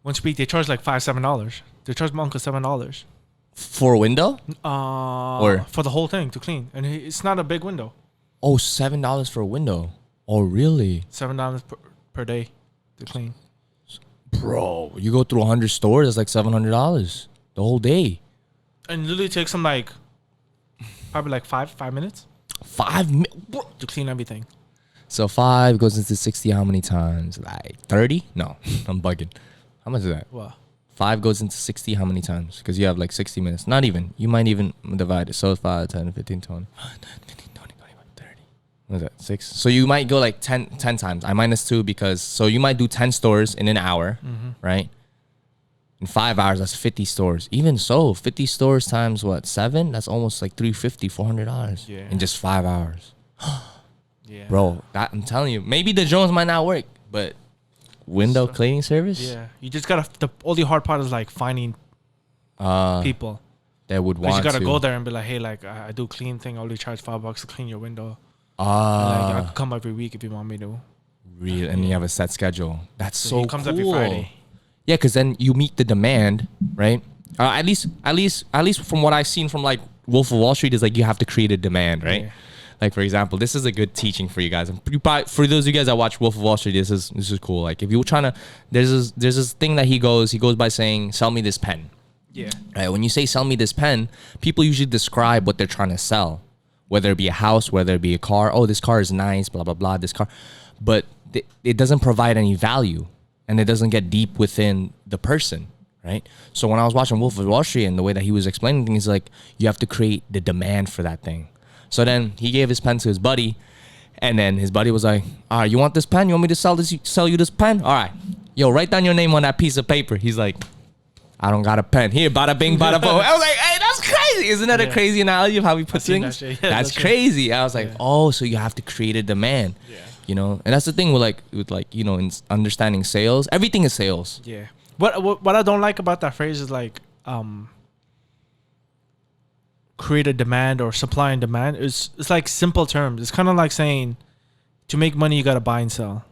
Once a week, they charge like $7. They charge my uncle $7 for a window, or for the whole thing to clean, and it's not a big window. Oh, $7 for a window. Oh, really? $7 per day to clean. Bro, you go through 100 stores, that's like $700 the whole day. And literally takes them like probably like 5 minutes. 5 minutes to clean everything. So 5 goes into 60 how many times? Like 30? No, I'm bugging. How much is that? What? 5 goes into 60 how many times? Because you have like 60 minutes. Not even. You might even divide it. So 5, 10, 15, 20. 15, 20, 25, 30. What is that? 6. So you might go like 10 times. I minus 2 because, so you might do 10 stores in an hour, right? In 5 hours, that's 50 stores. Even so, 50 stores times what? 7? That's almost like $350, $400 in just 5 hours. Yeah. Bro, I'm telling you, maybe the drones might not work, but window cleaning service? Yeah. You just gotta, the only hard part is like finding people that would want to. You gotta go there and be like, hey, like I do clean thing. I only charge $5 to clean your window. Like, I could come every week if you want me to. Real, and you have a set schedule. That's so he comes cool. every Friday. Yeah, because then you meet the demand, right? At least from what I've seen from like Wolf of Wall Street is like you have to create a demand, right? Yeah. Like for example, this is a good teaching for you guys. For those of you guys that watch Wolf of Wall Street, this is cool. Like if you're trying to, there's this thing that he goes by saying, "Sell me this pen." Yeah. Right. When you say "sell me this pen," people usually describe what they're trying to sell, whether it be a house, whether it be a car. Oh, this car is nice, blah blah blah. This car, but it doesn't provide any value, and it doesn't get deep within the person. Right. So when I was watching Wolf of Wall Street and the way that he was explaining things, like you have to create the demand for that thing. So then he gave his pen to his buddy, and then his buddy was like, "All right, you want this pen? You want me to sell you this pen? All right, yo, write down your name on that piece of paper." He's like, "I don't got a pen. Here, bada bing, bada boom." I was like, "Hey, that's crazy! Isn't that a crazy analogy of how we put things? That's crazy." I was like, "Oh, so you have to create a demand." Yeah. You know, and that's the thing with in understanding sales. Everything is sales. Yeah. What I don't like about that phrase is like create a demand or supply and demand. It's like simple terms. It's kind of like saying to make money you gotta buy and sell.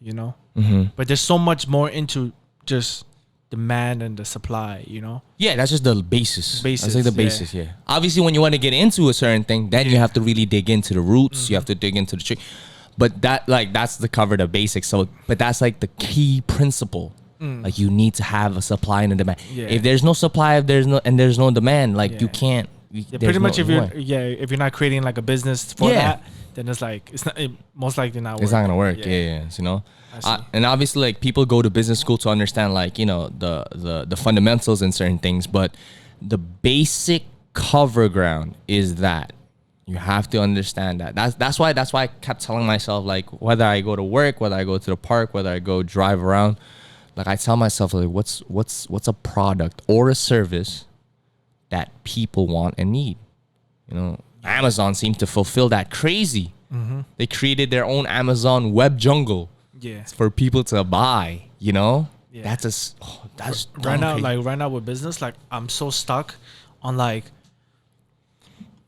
you know. Mm-hmm. But there's so much more into just demand and the supply, you know. Yeah, that's just the basis. That's like the yeah. basis. Yeah. Obviously, when you want to get into a certain thing, then you have to really dig into the roots. You have to dig into the tree. But that's the cover, the basics. So, but that's like the key principle. Like you need to have a supply and a demand. Yeah. If there's no supply, if there's no demand, like you Yeah. can't. Yeah, pretty much if you're not creating like a business for Yeah. that, then it's like most likely not. It's not gonna work. Yeah. You know. I see. And obviously, like people go to business school to understand, like the fundamentals and certain things, but the basic cover ground is that you have to understand that. That's why I kept telling myself, like, whether I go to work, whether I go to the park, whether I go drive around, like I tell myself, like, what's a product or a service that people want and need. You know, Amazon seems to fulfill that crazy. They created their own Amazon web jungle. Yeah. For people to buy, you know. Yeah. That's Right now, crazy. like right now with business, like I'm so stuck on like,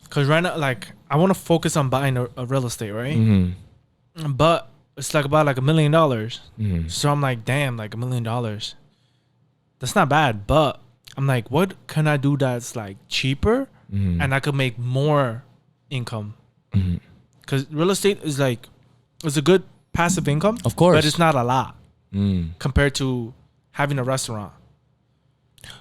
cause right now, like I want to focus on buying a real estate, right? But it's like about like $1 million. So I'm like, damn, like $1 million. That's not bad, but I'm like, what can I do that's like cheaper and I could make more income? Cause real estate is like, it's a good passive income, Of course. but it's not a lot compared to having a restaurant.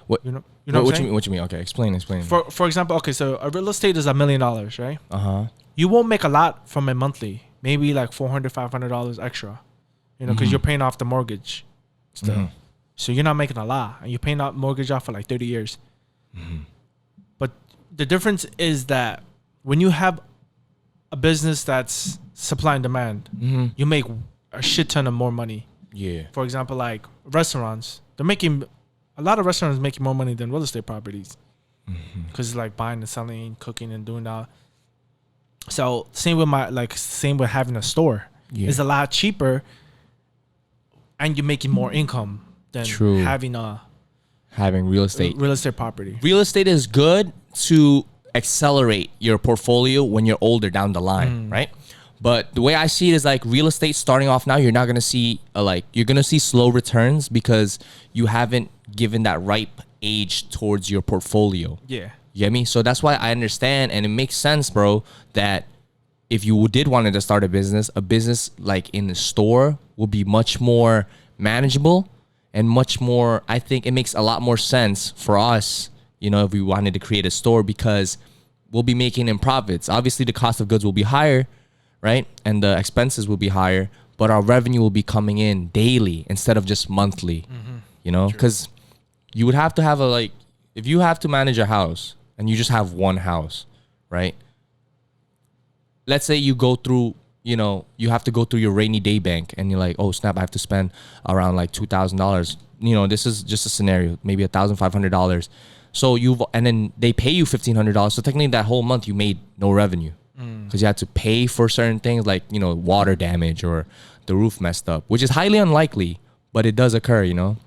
What You know what I'm saying? What you mean? Okay, explain. For example, okay, so a real estate is $1 million, right? Uh-huh. You won't make a lot from it monthly. Maybe like $400, $500 extra, you know, because you're paying off the mortgage still. So you're not making a lot, and you're paying out mortgage off for like 30 years. But the difference is that when you have a business that's supply and demand, you make a shit ton of more money. Yeah. For example, like restaurants, a lot of restaurants making more money than real estate properties because it's like buying and selling, cooking and doing that. So same with having a store. Yeah. It's a lot cheaper, and you're making more income than True. having a Having real estate. real estate property. Real estate is good to accelerate your portfolio when you're older down the line, right? But the way I see it is like real estate starting off now, you're not gonna see you're gonna see slow returns because you haven't given that ripe age towards your portfolio. Yeah. You get me? So that's why I understand, and it makes sense, bro, that if you did wanted to start a business like in the store will be much more manageable and much more, I think it makes a lot more sense for us, you know, if we wanted to create a store, because we'll be making in profits. Obviously the cost of goods will be higher, right? And the expenses will be higher, but our revenue will be coming in daily instead of just monthly, you know, because you would have to have if you have to manage a house and you just have one house, right? Let's say you go through, you know, you have to go through your rainy day bank and you're like, oh snap, I have to spend around like $2,000. You know, this is just a scenario, maybe $1,500. So and then they pay you $1,500. So technically that whole month you made no revenue because you had to pay for certain things like, you know, water damage or the roof messed up, which is highly unlikely, but it does occur, you know?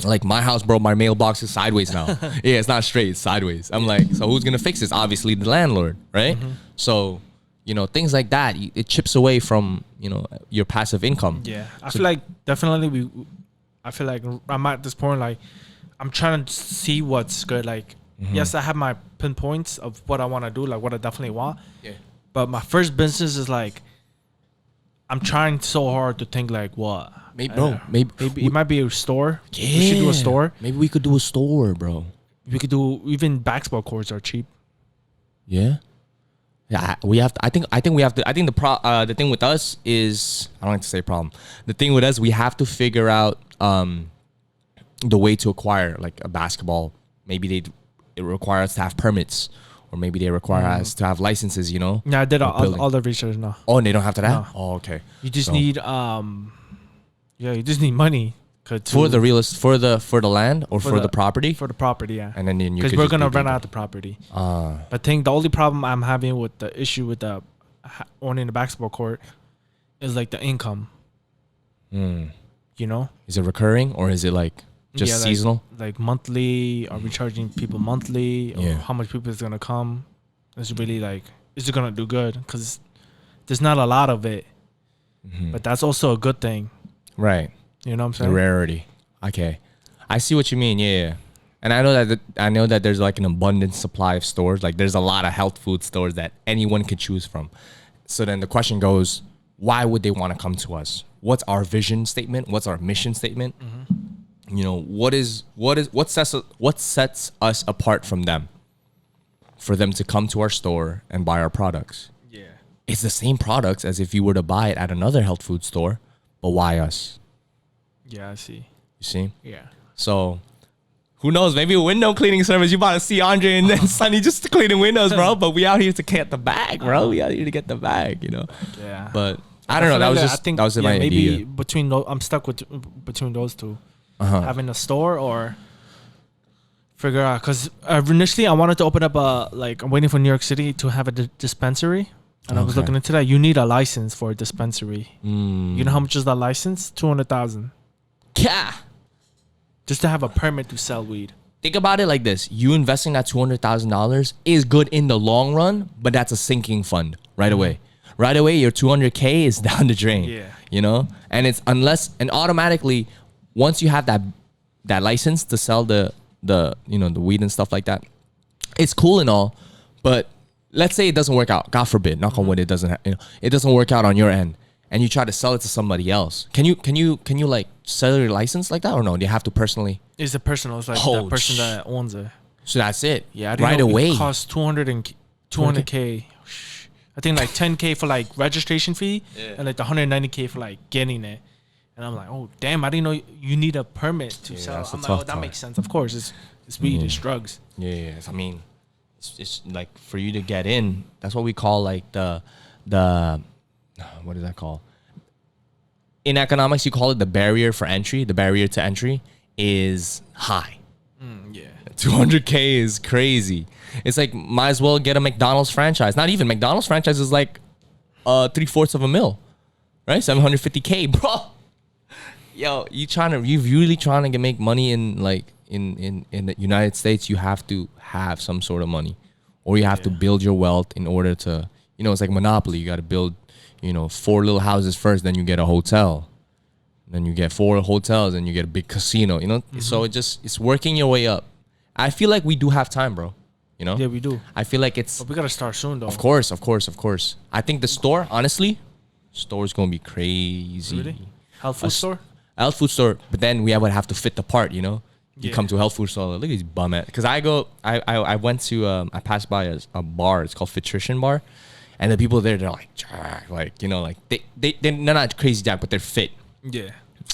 Like my house, bro, my mailbox is sideways now. Yeah, it's not straight, it's sideways. I'm like, so who's gonna fix this? Obviously the landlord, right? So, you know, things like that, it chips away from, you know, your passive income. Yeah. I feel like definitely I feel like I'm at this point, like I'm trying to see what's good. Like, yes, I have my pinpoints of what I want to do, like what I definitely want. Yeah. But my first business is like, I'm trying so hard to think like what? Maybe, bro, maybe it might be a store. Yeah. We should do a store. Maybe we could do a store, bro. We could do, even basketball courts are cheap. Yeah. Yeah, we have to, I think we have to, I think the thing with us is, I don't like to say problem. The thing with us, we have to figure out the way to acquire like a basketball. Maybe it requires us to have permits, or maybe they require us to have licenses, you know? Yeah, I did building. all the research now. Oh, and they don't have to that? No. Oh, okay. You just So- need you just need money for the land or for the property? For the property, yeah. And then you Because could we're just gonna do rent that. out the property. But I think the only problem I'm having with the issue with the owning the basketball court is like the income. You know, Is it recurring or is it like just Yeah, like- seasonal? like monthly. Are we charging people monthly? Or Yeah. how much people is gonna come? It's really like, is it gonna do good? Because there's not a lot of it, but that's also a good thing. Right. You know what I'm The saying? rarity. Okay. I see what you mean. Yeah. And I know that there's like an abundant supply of stores. Like there's a lot of health food stores that anyone could choose from. So then the question goes, why would they want to come to us? What's our vision statement? What's our mission statement? You know, what sets us apart from them for them to come to our store and buy our products? Yeah. It's the same products as if you were to buy it at another health food store, but why us? Yeah, I see. You see? Yeah. So who knows? Maybe a window cleaning service. You about to see Andre and then Sonny just cleaning windows, bro. But we out here to get the bag, bro. We out here to get the bag, you know. Yeah. But I don't know. That was just that was my maybe idea. between I'm stuck with between those two, having a store or figure out, because initially I wanted to open up I'm waiting for New York City to have a dispensary, and I was Okay. looking into that. You need a license for a dispensary. Mm. You know how much is that license? $200,000 Yeah. just to have a permit to sell weed. Think about it like this: you investing that $200,000 is good in the long run, but that's a sinking fund right away. Right away, your $200K is down the drain. Yeah. You know, and it's automatically once you have that license to sell the weed and stuff like that, it's cool and all, but let's say it doesn't work out. God forbid, knock on wood, it doesn't work out on your end, and you try to sell it to somebody else. Can you like sell your license like that, or no? Do you have to personally? It's the personal. It's like Oh, the person that owns it. So that's it. Yeah, I didn't right know away. It costs 200K. I think like 10K for like registration fee, and like the 190K for like getting it. And I'm like, oh damn, I didn't know you need a permit to sell. that's a I'm like, tough oh, that part. makes sense. Of course, it's weed, it's drugs. Yeah. I mean, it's like for you to get in. That's what we call like the what is that called? In economics, you call it the barrier for entry. The barrier to entry is high. Yeah. 200K is crazy. It's like might as well get a McDonald's franchise. Not even McDonald's franchise is like 3/4 of a mil, right? 750K, bro. Yo, you really trying to make money in like in the United States? You have to have some sort of money, or you have to build your wealth in order to, it's like Monopoly. You got to build, 4 little houses first, then you get a hotel, then you get 4 hotels, and you get a big casino. So it's working your way up. I feel like we do have time, bro. Yeah, we do. I feel like it's. But we gotta start soon, though. Of course. I think the store, honestly, store's gonna be crazy. Really? Health food store? Health food store, but then we would have to fit the part, You Yeah. come to a health food store, look at these bum at. Because I went to, I passed by a bar. It's called Fitrition Bar, and the people there, they're like, jack, they're not crazy jack, but they're fit. Yeah.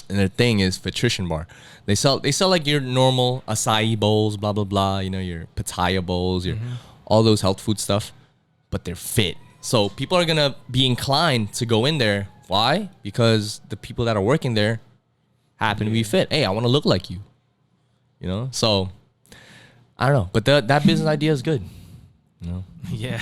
And their thing is Fitrition Bar. They sell like your normal acai bowls, blah blah blah. Your pitaya bowls, your all those health food stuff, but they're fit. So people are gonna be inclined to go in there. Why? Because the people that are working there happen to be fit. Hey, I want to look like you. So I don't know, but that business idea is good. Yeah.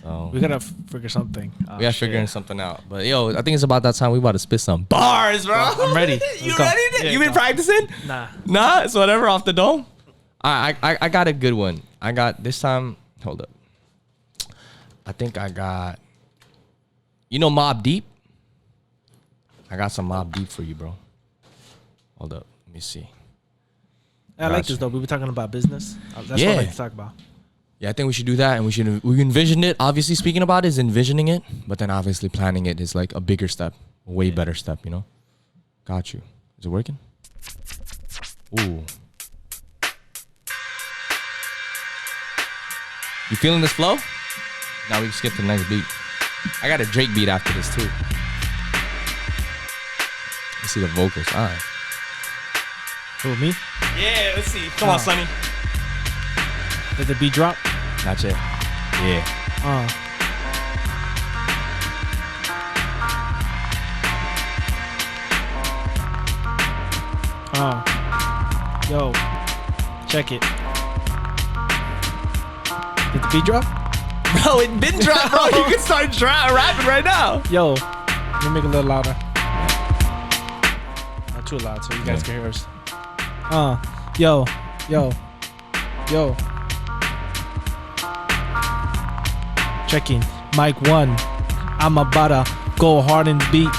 So We gotta figure something. we are figuring something out. But yo, I think it's about that time we about to spit some bars, bro. I'm ready. You Let's go. ready? Yeah, You been go. practicing? Nah. It's whatever off the dome. I got a good one. I got this time. Hold up. I think I got. Mobb Deep. I got some Mobb Deep for you, bro. Hold up. Let me see. I like Gotcha. this though. We were talking about business. That's what Yeah. I like to talk about. Yeah, I think we should do that, and we envisioned it. Obviously, speaking about it is envisioning it, but then obviously planning it is like a bigger step, a way better step. Got you. Is it working? Ooh. You feeling this flow? Now we can skip to the next beat. I got a Drake beat after this too. Let's see the vocals. All right. Who, me? Yeah, let's see. Come on, Sonny. Did the beat drop? Not yet. Yeah. Yo, check it. Did the beat drop? Bro, it been dropped, bro. You can start rapping right now. Yo, let me make it a little louder. Not too loud so you guys can hear us. Yo. Checking. Mic 1. I'm about to go hard and beat.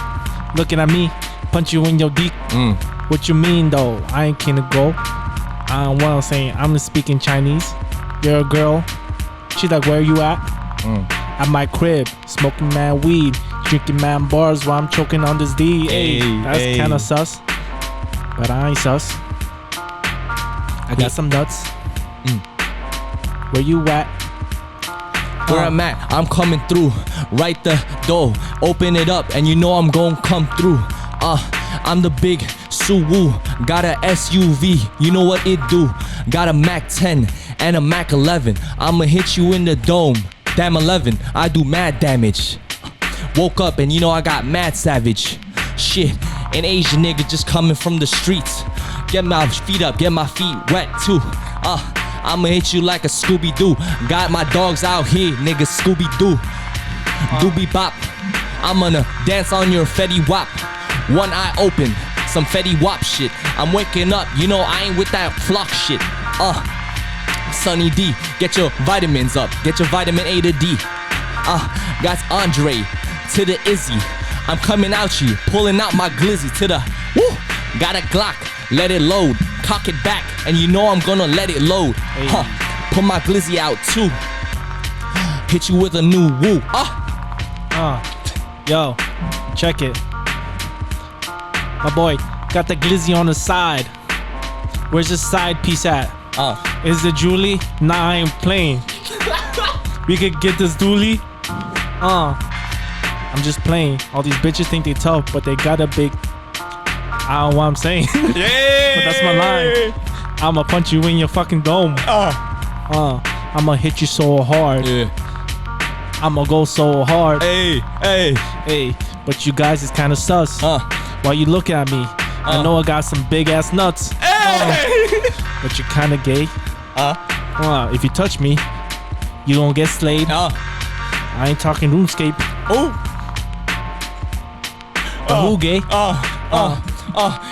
Looking at me. punch you in your dick. What you mean though? I ain't king to go. What I'm saying, I'm speaking Chinese. You're a girl. She's like, where you at? At my crib, smoking man weed, drinking man bars while I'm choking on this D. Hey, that's kind of sus, but I ain't sus. I got some nuts. Where you at? Where I'm at, I'm coming through. Right the door, open it up, and you know I'm gon' come through. I'm the big Suwoo, got a SUV, you know what it do. Got a Mac 10 and a Mac 11. I'ma hit you in the dome. Damn 11, I do mad damage. Woke up and you know I got mad savage. Shit, an Asian nigga just coming from the streets. Get my feet up, get my feet wet too. I'ma hit you like a Scooby-Doo. Got my dogs out here, nigga, Scooby-Doo. Doobie bop, I'm gonna dance on your Fetty Wap. One eye open, some Fetty Wap shit. I'm waking up, you know I ain't with that flock shit. Sunny D, get your vitamins up, get your vitamin A to D. Got Andre to the Izzy. I'm coming out you, pulling out my glizzy to the woo. Got a Glock, let it load, cock it back, and you know I'm gonna let it load. Put my glizzy out too. Hit you with a new woo. Yo, check it. My boy got the glizzy on the side. Where's the side piece at? Is it Julie? Nah, I ain't playing. We could get this dually. I'm just playing. All these bitches think they tough, but they got a big. I don't know what I'm saying. Yeah. But that's my line. I'ma punch you in your fucking dome. I'ma hit you so hard. Yeah. I'ma go so hard. Hey. But you guys is kind of sus. Why you looking at me? I know I got some big ass nuts. But you're kind of gay. If you touch me, you gonna get slayed. I ain't talking RuneScape. Who gay?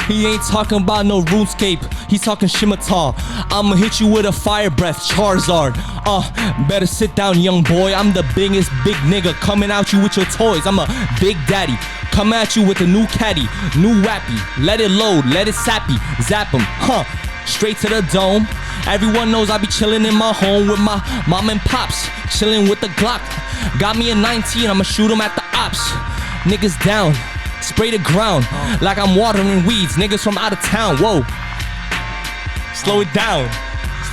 He ain't talking about no RuneScape. He's talking Shimitar. I'ma hit you with a fire breath, Charizard. Better sit down, young boy. I'm the biggest big nigga coming at you with your toys. I'm a big daddy. Come at you with a new caddy, new wappy. Let it load, let it sappy, zap him, straight to the dome. Everyone knows I be chillin' in my home with my mom and pops, chillin' with the Glock. Got me a 19, I'ma shoot him at the ops. Niggas down, spray the ground like I'm watering weeds. Niggas from out of town, whoa. Slow it down.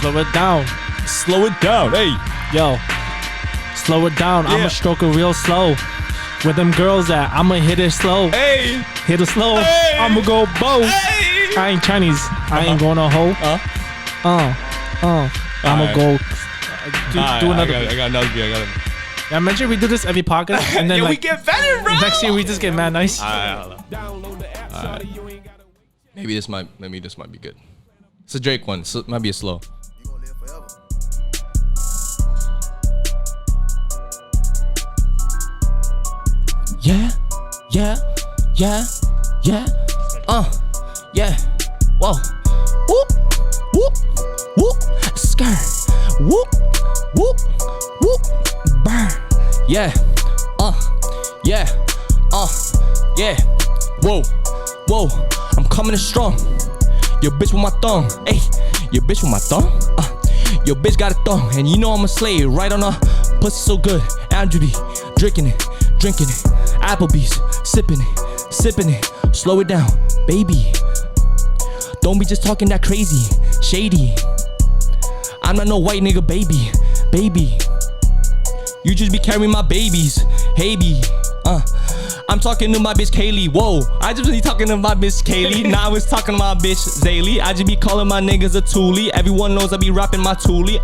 Slow it down. Slow it down, hey. Yo, slow it down. Yeah. I'ma stroke it real slow. Where them girls at? I'ma hit it slow. Hey. Hit it slow. Hey. I'ma go bow. Hey. I ain't Chinese. I ain't going to hoe. I'ma go do another. I got another beat. Yeah, imagine we do this every podcast and then Yo, like we get better, bro. next year we just get mad nice. Maybe this might be good. It's a Drake one, so it might be a slow. You gonna live forever. Yeah. Yeah. Whoa. Whoop. Whoop. Whoop. Skirt. Whoop. Whoop. Whoop. Burn. Yeah. Yeah. Yeah. Whoa. I'm coming in strong. Your bitch with my thumb. Hey. Your bitch with my thumb. Your bitch got a thumb, and you know I'm a slave. Right on her pussy so good. Andrew D. Drinking it. Applebee's. Sipping it. Slow it down, baby. Don't be just talking that crazy, shady. I'm not no white nigga, baby. You just be carrying my babies, hey B. I'm talking to my bitch Kaylee. Whoa, I just be talking to my bitch Kaylee. Now I was talking to my bitch Zaylee. I just be calling my niggas a toolie. Everyone knows I be rapping my toolie.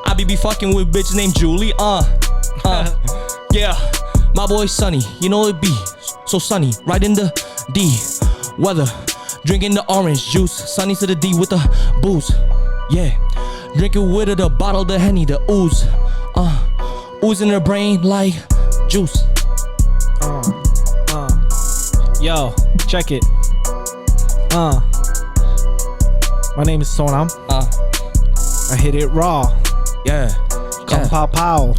I be fucking with bitch named Julie. Yeah. My boy Sunny, you know it be so sunny, right in the D weather, drinking the orange juice, sunny to the D with the booze, yeah, drinking with it, the bottle, the Henny, the ooze, ooze in her brain like juice. Yo, check it. My name is Sonam. I hit it raw. Yeah. Kung Pao Pao.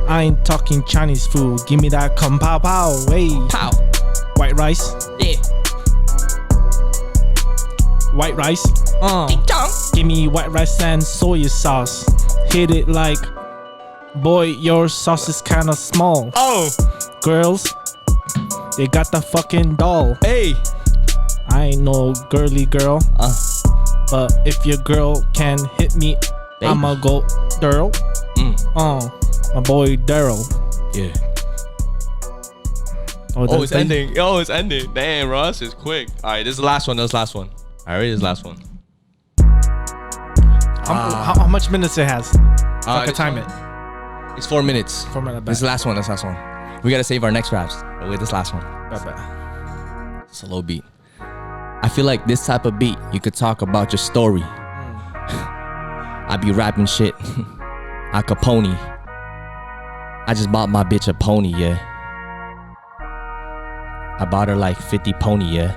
I ain't talking Chinese food. Give me that Kung Pao Pao. Hey. Pow. White rice. Yeah. White rice. Give me white rice and soy sauce. Hit it like, boy, your sauce is kinda small. Oh. Girls, they got the fucking doll. Hey. I ain't no girly girl, but if your girl can hit me, Baby. I'ma go Daryl. My boy Daryl. Yeah. Oh, Oh, it's ending. Oh, it's ending. Damn, Ross is quick. All right, this is the last one. This is the last one. All right, this is the last one. How much minutes it has? I can this time one- it. It's 4 minutes. 4 minutes. This is the last one. This last one. We gotta save our next raps. But wait, this last one. Bad. It's a low beat. I feel like this type of beat, you could talk about your story. I be rapping shit. I Capone. I just bought my bitch a pony, yeah. I bought her like 50 pony, yeah.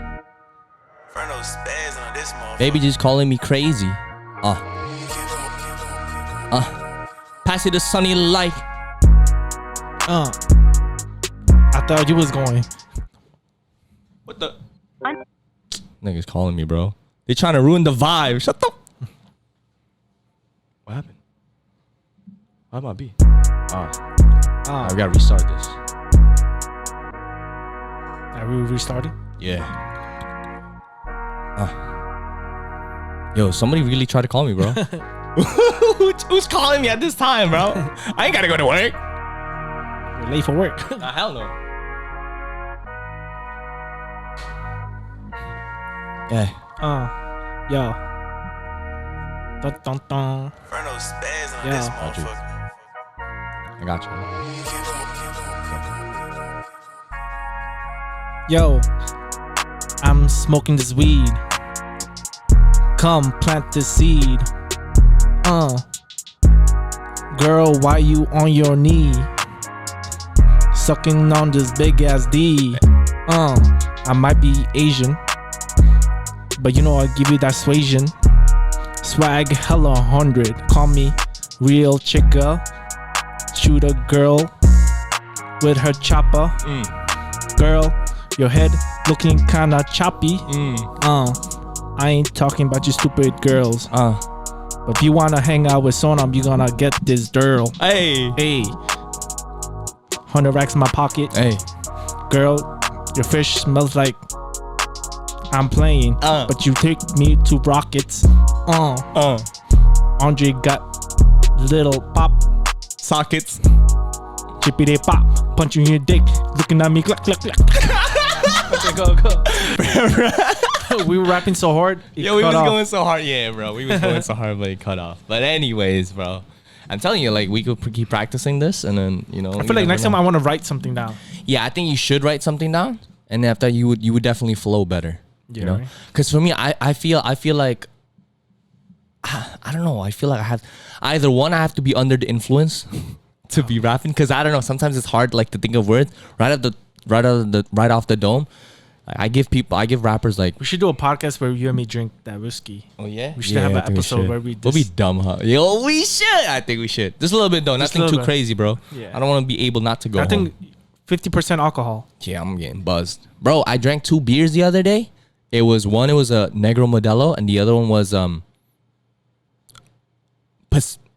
Ferno spazzing on this motherfucker. Baby just calling me crazy. Pass it to sunny light. I thought you was going. What the? Niggas calling me, bro. They trying to ruin the vibe. Shut the. What happened? Why my beat? I gotta restart this. Are we restarting? Yeah. Yo, somebody really tried to call me, bro. Who's calling me at this time, bro? I ain't gotta go to work. You're late for work. Hell no. Yeah. Yo. Dun, dun, dun. Ferno spazzing on Yeah. this Got you. motherfucker. I got you. Yo, I'm smoking this weed. Come plant the seed. Girl, why you on your knee? Sucking on this big ass D. I might be Asian, but you know I'll give you that suasion. Swag hella 100. Call me real chicka. Shoot a girl with her chopper. Girl, your head looking kinda choppy. I ain't talking about you stupid girls. But if you wanna hang out with Sonam, you gonna get this girl. Hey. Hey, 100 racks in my pocket. Hey. Girl, your fish smells like I'm playing. But you take me to Rockets. Andre got little pop Sockets. chippy they pop, punch you in your dick, looking at me, clack, clack, clack. Okay, go. We were rapping so hard. Yo, we was going so hard. Yeah, bro. We was going so hard, but it cut off. But anyways, bro. I'm telling you, like, we could keep practicing this, and then, you know. I feel like next time I want to write something down. Yeah, I think you should write something down, and after you would definitely flow better. Yeah, you know, right. because for me, I feel like I don't know. I feel like I have either one, I have to be under the influence to be rapping, because I don't know. Sometimes it's hard, like, to think of words right off the dome. I give rappers like. We should do a podcast where you and me drink that whiskey. Oh yeah, We should have an episode where we We'll be dumb, huh? Yo, we should. I think we should. Just a little bit though. Just a Nothing little too bit. crazy, bro. Yeah. I don't want to be able not to go I home. think 50% alcohol. Yeah, I'm getting buzzed, bro. I drank 2 beers the other day. It was a Negro Modelo, and the other one was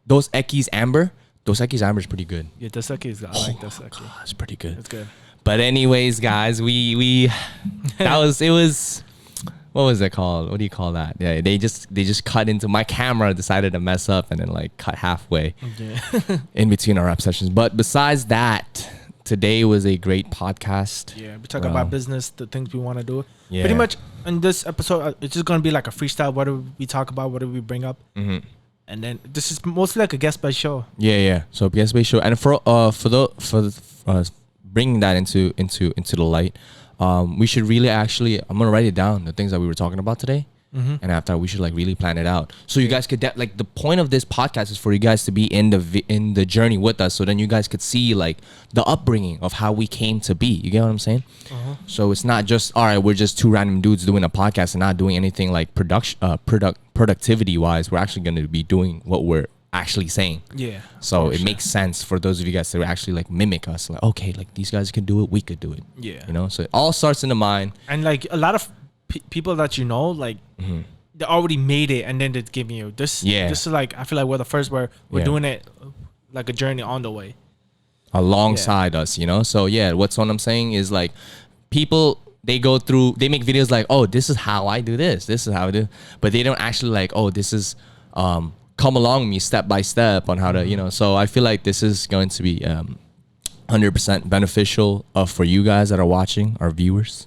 Dos Equis Amber. Dos Equis Amber is pretty good. Yeah, Dos Equis. I like Dos Equis. God, it's pretty good. It's good. But anyways, guys, we it was what was it called? What do you call that? Yeah, they just cut into my camera, decided to mess up, and then like cut halfway Yeah. in between our rap sessions. But besides that, today was a great podcast. Yeah, we talk Bro. about business, the things we want to do. Yeah. Pretty much in this episode, it's just gonna be like a freestyle. What do we talk about? What do we bring up? Mm-hmm. And then this is mostly like a guest by show. Yeah. So guest based show, and for bringing that into the light, we should really actually. I'm gonna write it down, the things that we were talking about today. And after we should like really plan it out, so you guys could like the point of this podcast is for you guys to be in the journey with us, so then you guys could see like the upbringing of how we came to be. You get what I'm saying? So it's not just all right, we're just 2 random dudes doing a podcast and not doing anything like productivity wise. We're actually going to be doing what we're actually saying. Yeah. So for it sure. makes sense for those of you guys to actually like mimic us. Like, okay, like these guys can do it, we could do it. Yeah. You know, so it all starts in the mind. And like a lot of people that you know, like they already made it, and then they're giving you this. Yeah. This is like I feel like we're the first where we're Yeah. doing it like a journey on the way. Alongside us, you know. So yeah, what's what I'm saying is like people they make videos like, oh, this is how I do this is how I do, but they don't actually like, oh, this is come along me step by step on how to, you know. So I feel like this is going to be 100% beneficial for you guys that are watching, our viewers.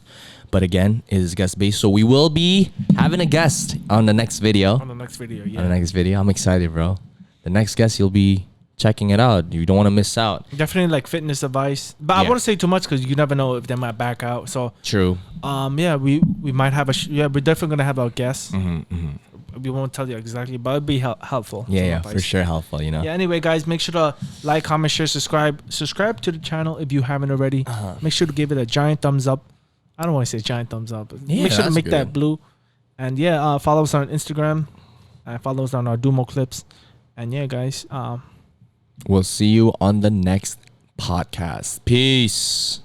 But again, it is guest based, so we will be having a guest on the next video. On the next video, yeah. On the next video, I'm excited, bro. The next guest, you'll be checking it out. You don't want to miss out. Definitely like fitness advice, but I Yeah. wouldn't say too much because you never know if they might back out. So True. yeah, we might have we're definitely gonna have our guests. We won't tell you exactly, but it'll be helpful. Yeah, some yeah, advice. for sure, helpful. You know. Yeah. Anyway, guys, make sure to like, comment, share, subscribe to the channel if you haven't already. Make sure to give it a giant thumbs up. I don't want to say giant thumbs up. But Yeah, make sure to that's make good. that blue. And yeah, follow us on Instagram. And follow us on our DUMO clips. And yeah, guys. We'll see you on the next podcast. Peace.